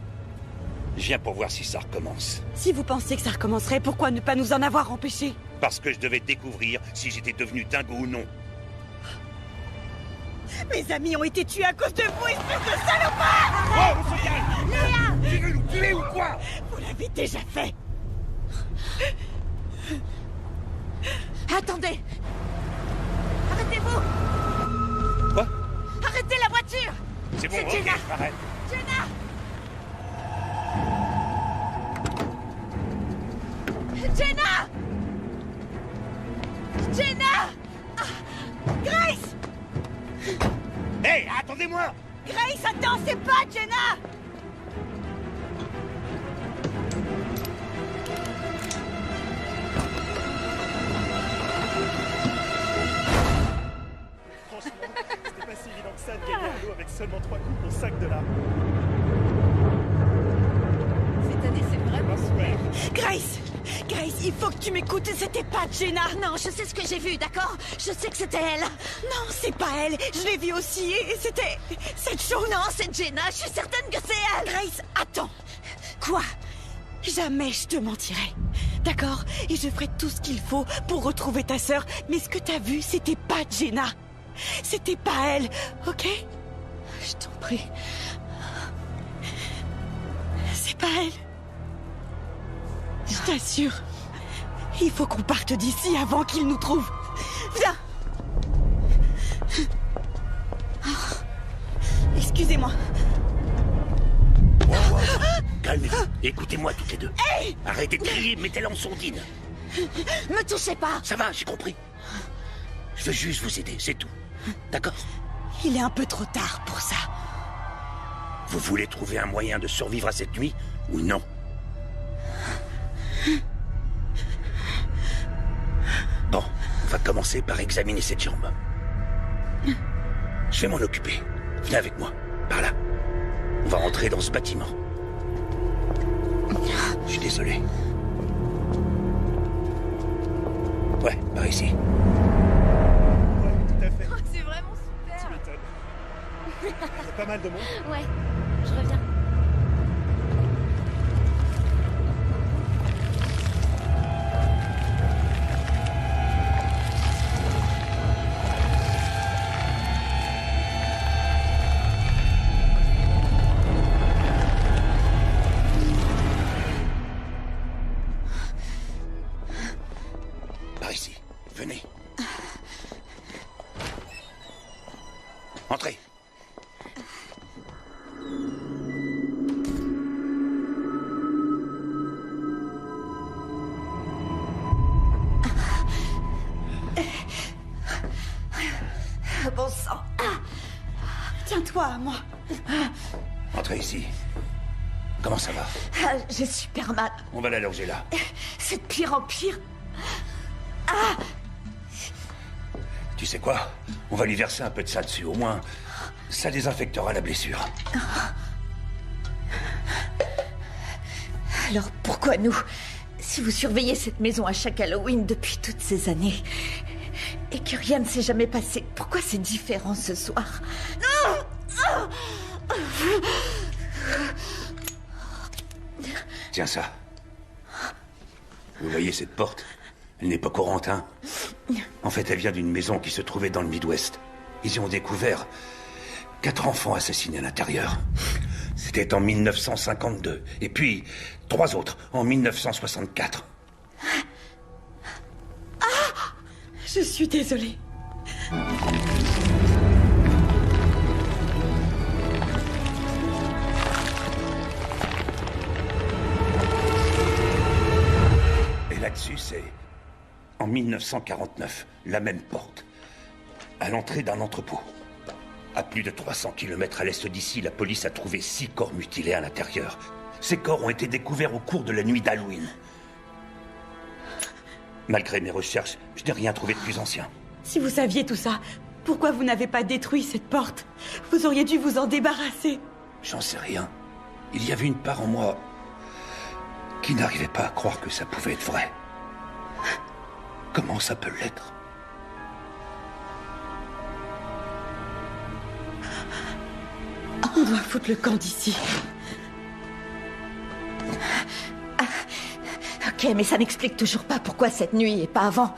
Je viens pour voir si ça recommence. Si vous pensez que ça recommencerait, pourquoi ne pas nous en avoir empêchés? Parce que je devais découvrir si j'étais devenu dingo ou non. Mes amis ont été tués à cause de vous, espèce de salopard! Oh, Léa! Tu veux nous tuer ou quoi? Vous l'avez déjà fait. Attendez! Arrêtez-vous! Quoi? Arrêtez la voiture! C'est bon, ok, Jenna! arrête. Jenna! Jenna! Jenna! Ah! Grace! Hé, attendez-moi! Grace, attends, c'est pas Jenna! Franchement, c'était pas si évident que ça de gagner un lot avec seulement 3 coups pour 5 $. Cette année, c'est vraiment super. Grace! Grace, il faut que tu m'écoutes, c'était pas Jenna! Non, je sais ce que j'ai vu, d'accord? Je sais que c'était elle. Non, c'est pas elle! Je l'ai vue aussi et c'était... cette chose! Non, c'est Jenna, je suis certaine que c'est elle! Grace, attends! Quoi? Jamais je te mentirai. D'accord? Et je ferai tout ce qu'il faut pour retrouver ta sœur, mais ce que t'as vu, c'était pas Jenna! C'était pas elle, ok? Je t'en prie. C'est pas elle. Je t'assure. Il faut qu'on parte d'ici avant qu'il nous trouve. Viens! Excusez-moi. Wow. Calmez-vous. Écoutez-moi toutes les deux. Hey! Arrêtez de crier, mettez-la en sourdine. Me touchez pas! Ça va, j'ai compris. Je veux juste vous aider, c'est tout. D'accord? Il est un peu trop tard pour ça. Vous voulez trouver un moyen de survivre à cette nuit ou non? Bon, on va commencer par examiner cette jambe. Je vais m'en occuper. Viens avec moi, par là. On va rentrer dans ce bâtiment. Je suis désolé. Ouais, par ici. Ouais, tout à fait. Oh, c'est vraiment super. Tu m'étonnes. Il y a pas mal de monde. Ouais, je reviens. Par ici. Venez. Entrez. Bon sang. Tiens-toi à moi. Entrez ici. Comment ça va? Ah, j'ai super mal. On va l'allonger là. C'est de pire en pire. Tu sais quoi? On va lui verser un peu de ça dessus. Au moins, ça désinfectera la blessure. Alors pourquoi nous? Si vous surveillez cette maison à chaque Halloween depuis toutes ces années et que rien ne s'est jamais passé, pourquoi c'est différent ce soir? Tiens ça. Vous voyez cette porte? Elle n'est pas courante, hein? En fait, elle vient d'une maison qui se trouvait dans le Midwest. Ils y ont découvert 4 enfants assassinés à l'intérieur. C'était en 1952. Et puis, 3 autres en 1964. Je suis désolée. Et là-dessus, c'est... En 1949, la même porte. À l'entrée d'un entrepôt. À plus de 300 km à l'est d'ici, la police a trouvé 6 corps mutilés à l'intérieur. Ces corps ont été découverts au cours de la nuit d'Halloween. Malgré mes recherches, je n'ai rien trouvé de plus ancien. Si vous saviez tout ça, pourquoi vous n'avez pas détruit cette porte? Vous auriez dû vous en débarrasser. J'en sais rien. Il y avait une part en moi qui n'arrivait pas à croire que ça pouvait être vrai. Comment ça peut l'être? On doit foutre le camp d'ici. Ok, mais ça n'explique toujours pas pourquoi cette nuit et pas avant.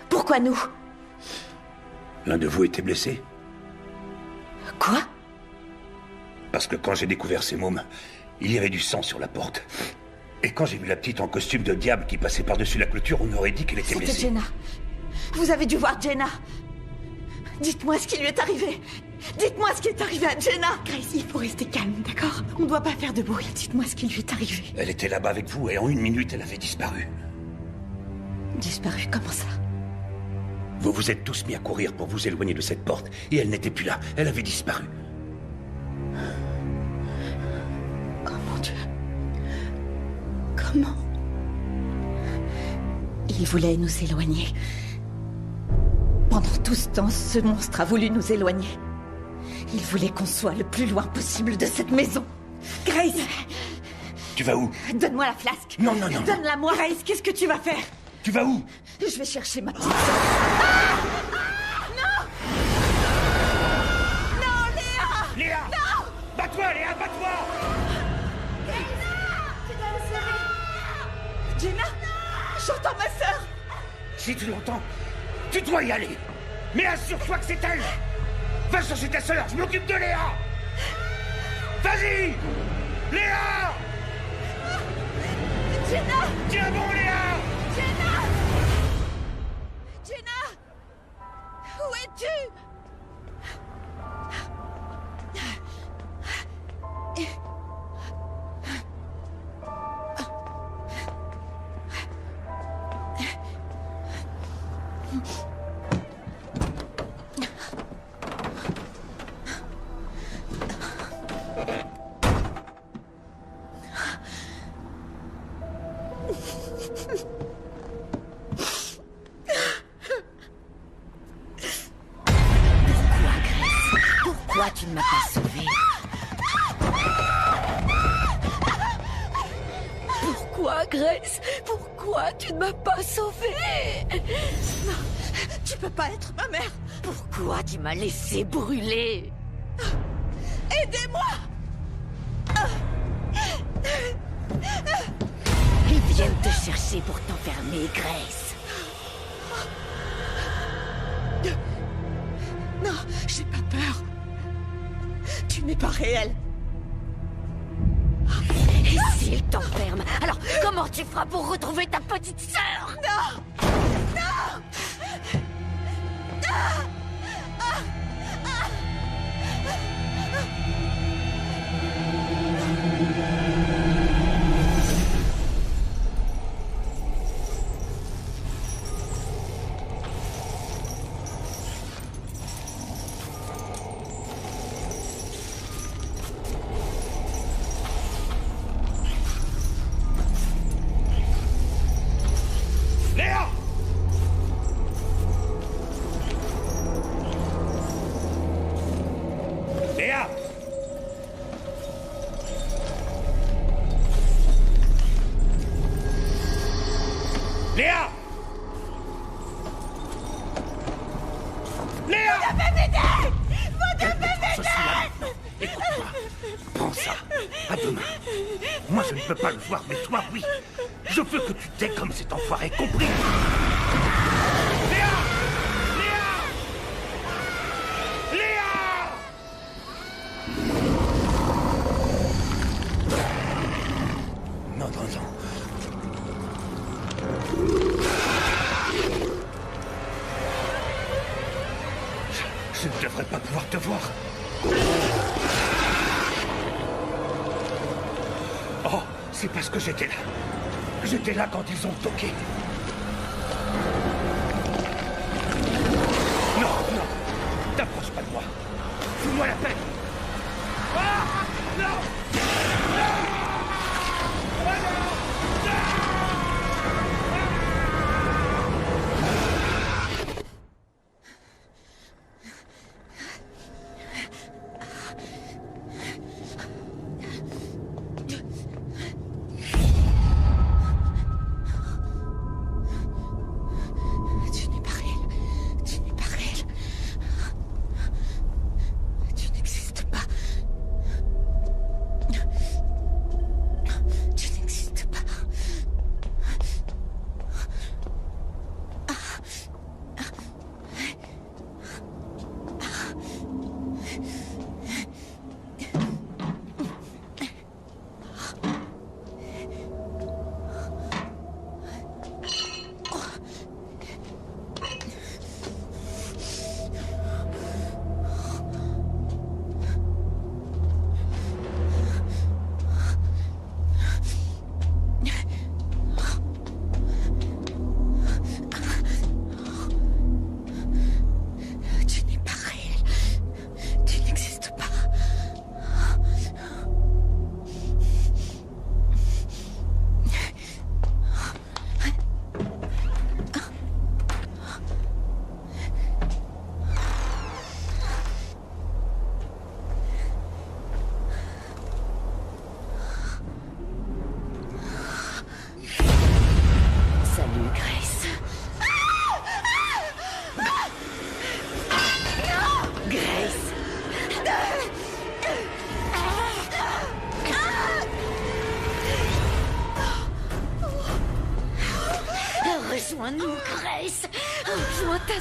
Pourquoi nous? L'un de vous était blessé? Quoi? Parce que quand j'ai découvert ces mômes, il y avait du sang sur la porte. Et quand j'ai vu la petite en costume de diable qui passait par-dessus la clôture, on aurait dit qu'elle était blessée. C'était Jenna. Vous avez dû voir Jenna. Dites-moi ce qui lui est arrivé. Dites-moi ce qui est arrivé à Jenna. Grace, il faut rester calme, d'accord? On ne doit pas faire de bruit. Dites-moi ce qui lui est arrivé. Elle était là-bas avec vous et en 1 minute, elle avait disparu. Disparu, comment ça? Vous vous êtes tous mis à courir pour vous éloigner de cette porte et elle n'était plus là. Elle avait disparu. Oh mon Dieu. Comment? Il voulait nous éloigner. Pendant tout ce temps, ce monstre a voulu nous éloigner. Il voulait qu'on soit le plus loin possible de cette maison. Grace! Tu vas où? Donne-moi la flasque. Non, non, non. Donne-la-moi. Grace, qu'est-ce que tu vas faire? Tu vas où? Je vais chercher ma petite sœur. Non! Non, Léa! Léa! Non! Bats-toi, Léa, bats-toi! Jenna! J'entends ma sœur! Si tu l'entends, tu dois y aller. Mais assure-toi que c'est elle. Va chercher ta sœur, je m'occupe de Léa. Vas-y! Léa! Jenna! Tiens bon, Léa! Jenna! Jenna! Où es-tu? Pourquoi tu ne m'as pas sauvée? Pourquoi, Grace? Pourquoi tu ne m'as pas sauvée? Non, tu peux pas être ma mère. Pourquoi tu m'as laissé brûler? Aidez-moi! Ils viennent te chercher pour t'enfermer, Grace. Non, j'ai pas peur. Tu n'es pas réelle. Et s'ils t'enferment, alors comment tu feras pour retrouver ta petite sœur? Non! Non! Ah! Ah! Ah! Léa! Léa! Léa! Léa! Vous devez m'aider! Vous devez Je suis là maintenant. Écoute-moi. Prends ça. À demain. Moi, je ne peux pas le voir, mais toi, oui. Je veux que tu t'aies comme cet enfoiré, compris? Léa! Léa! Léa! Non, non, non. Je ne devrais pas pouvoir te voir. Oh, c'est parce que j'étais là. J'étais là quand ils ont toqué. Non, non. T'approches pas de moi. Fous-moi la paix. Ah! Non! Non! Ah, non!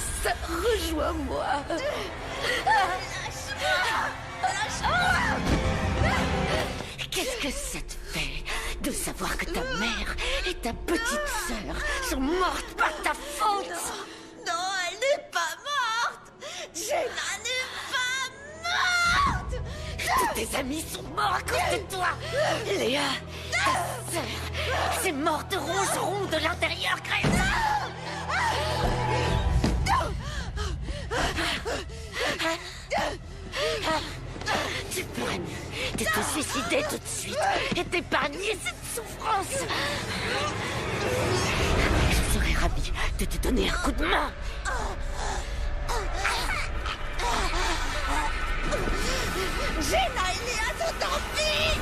Grace, rejoins-moi. Qu'est-ce que ça te fait de savoir que ta mère et ta petite sœur sont mortes par ta faute? Non, elle n'est pas morte. Jenna n'est pas morte. Tous tes amis sont morts à cause de toi. Léa, ta sœur, ces morts te rongeront de l'intérieur, Grace. Tu pourrais mieux de te suicider tout de suite et d'épargner cette souffrance. Je serais ravie de te donner un coup de main. Jenna et Léa sont en vie.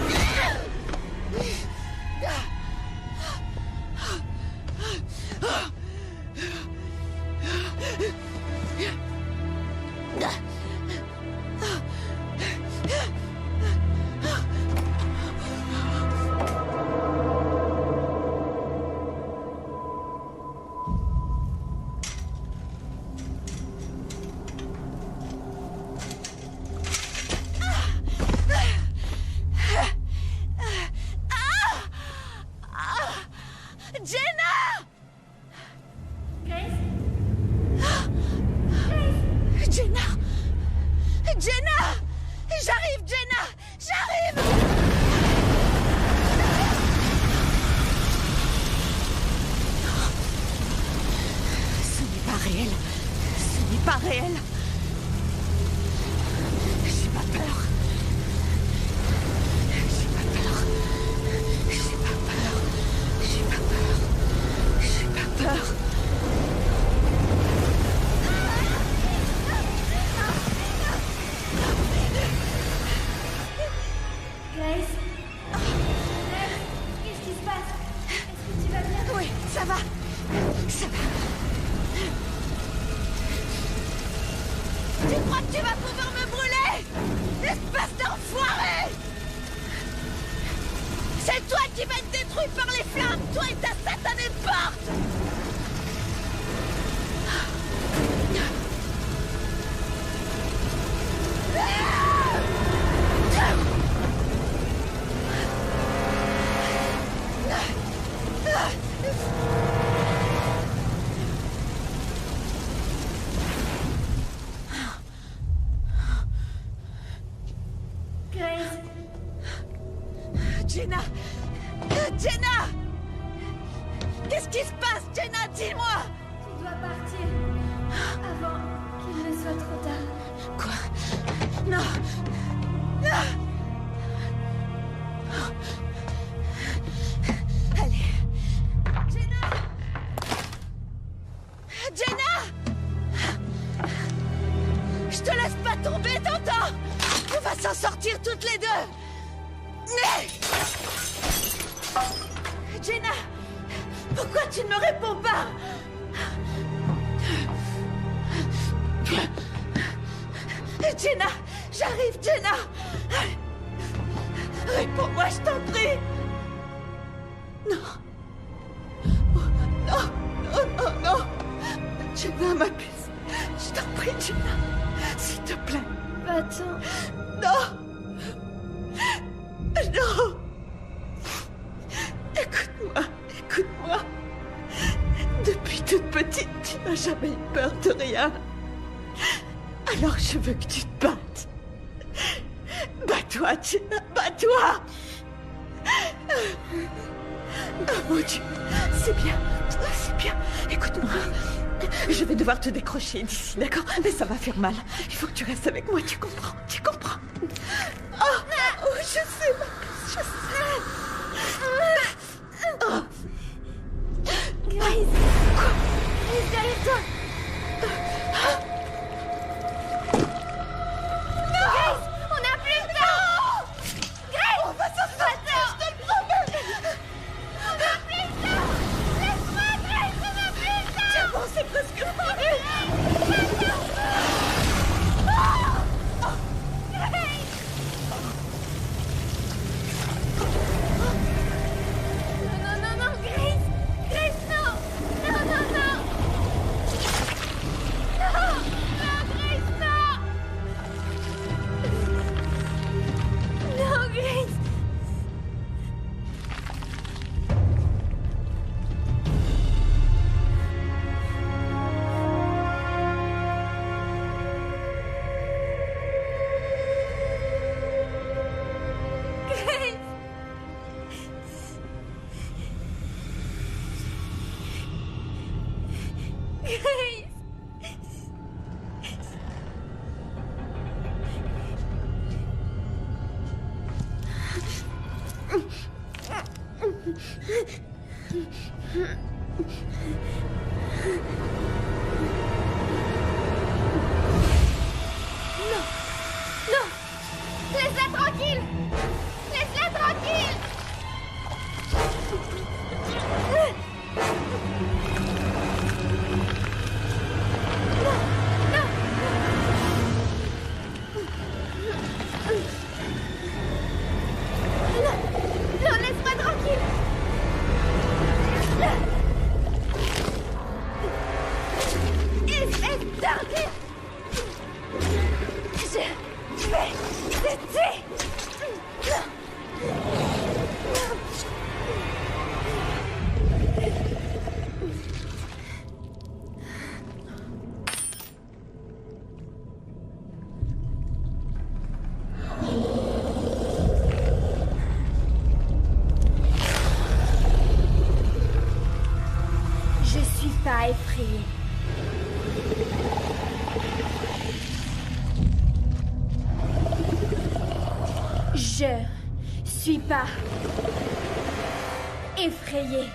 Jenna! Jenna! Qu'est-ce qui se passe, Jenna? Dis-moi! Tu dois partir avant qu'il ne soit trop tard. Quoi? Non! Non! Allez! Jenna! Jenna! Je te laisse pas tomber, t'entends? On va s'en sortir toutes les deux! Jenna! Pourquoi tu ne me réponds pas? Jenna! J'arrive, Jenna! Réponds-moi, je t'en prie! Non! Oh, non! Non, non, non! Jenna, ma puce! Je t'en prie, Jenna! S'il te plaît! Attends! Non! Non! Écoute-moi, écoute-moi. Depuis toute petite, tu n'as jamais eu peur de rien. Alors je veux que tu te battes. Bats-toi, Jenna, bats-toi! Oh mon Dieu, c'est bien, c'est bien. Écoute-moi, je vais devoir te décrocher d'ici, d'accord? Mais ça va faire mal. Il faut que tu restes avec moi, tu comprends? Tu comprends? Oh, je sais, je sais. Oh. Grace! Quoi? Grace, derrière toi! Non! Grace! On n'a plus le temps! Grace! On va s'en sortir, je te le promets! On n'a plus le temps! Laisse-moi, Grace! On n'a plus le temps! C'est bon, c'est presque fini! Non, non, non, Grace! Grace, non! Non, non, non! Je suis pas effrayée.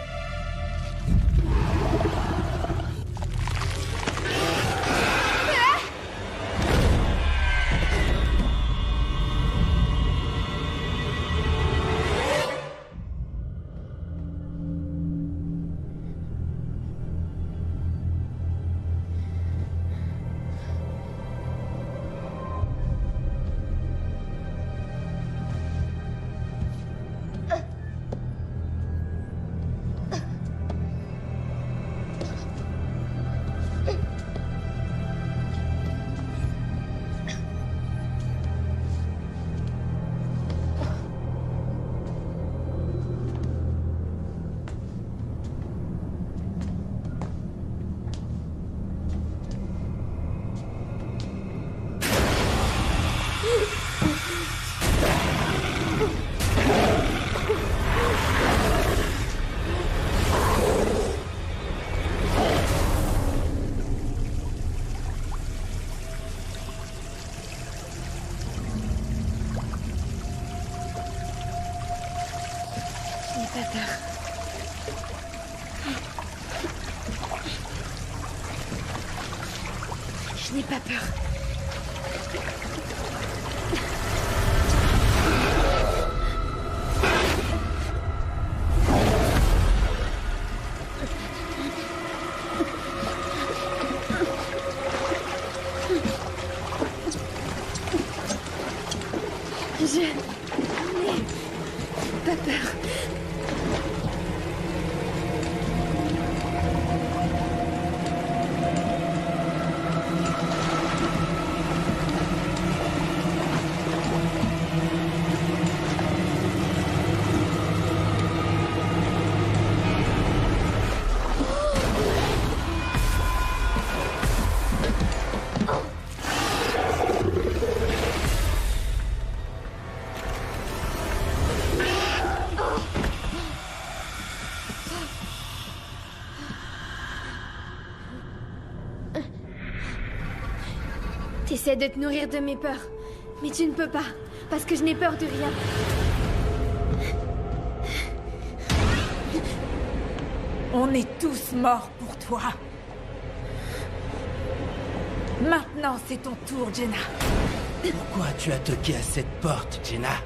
Je n'ai pas peur. Je n'ai pas peur. T'essaies de te nourrir de mes peurs, mais tu ne peux pas, parce que je n'ai peur de rien. On est tous morts pour toi. Maintenant, c'est ton tour, Jenna. Pourquoi tu as toqué à cette porte, Jenna?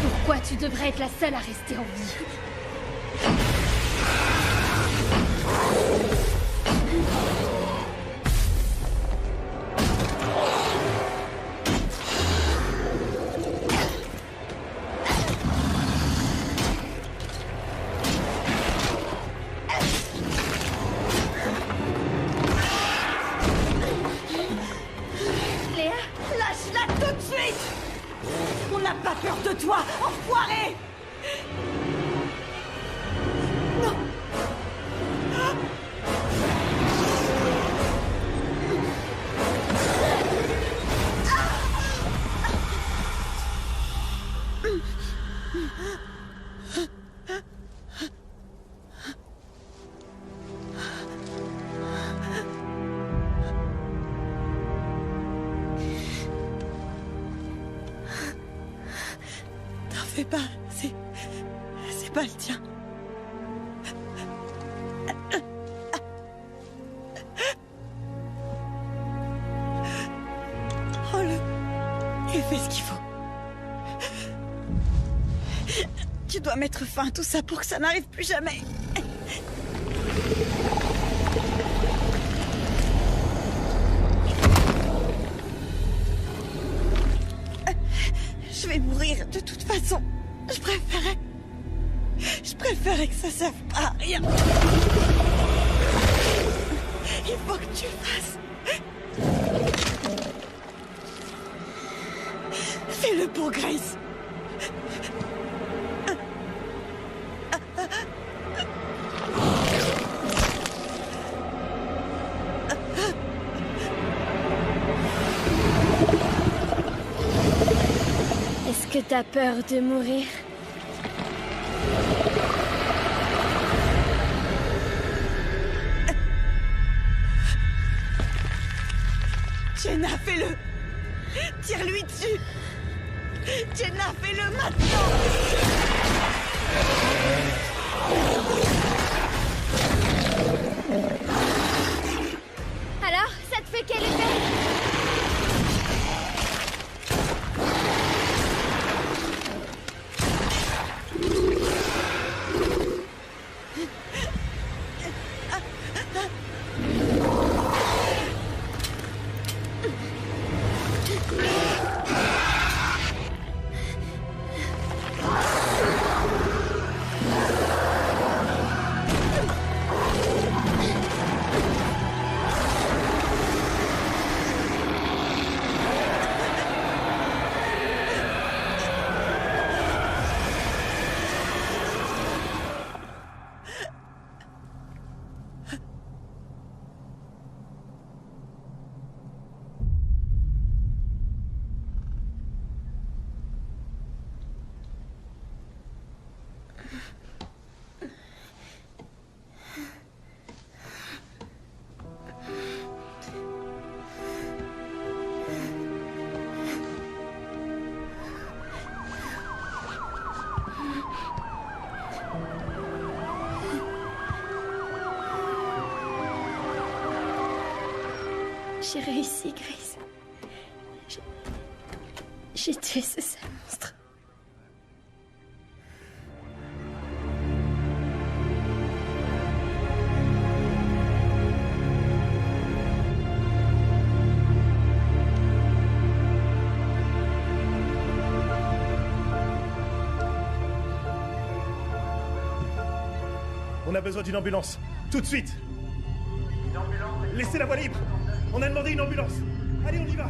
Pourquoi tu devrais être la seule à rester en vie? Lâche-la tout de suite! On n'a pas peur de toi, enfoiré! Non! T'en fais pas, c'est pas le tien. Prends-le et fais ce qu'il faut. Tu dois mettre fin à tout ça pour que ça n'arrive plus jamais. Je vais mourir de toute façon. Je préférais que ça serve pas à rien. Il faut que tu le fasses. Fais-le pour Grace. Est-ce que t'as peur de mourir? Jenna, fais-le. Tire-lui dessus. Jenna, fais-le maintenant! Alors, ça te fait quel effet? J'ai réussi, Grace. J'ai tué ce sale monstre. On a besoin d'une ambulance. Tout de suite. Laissez la voie libre. On a demandé une ambulance. Allez, on y va.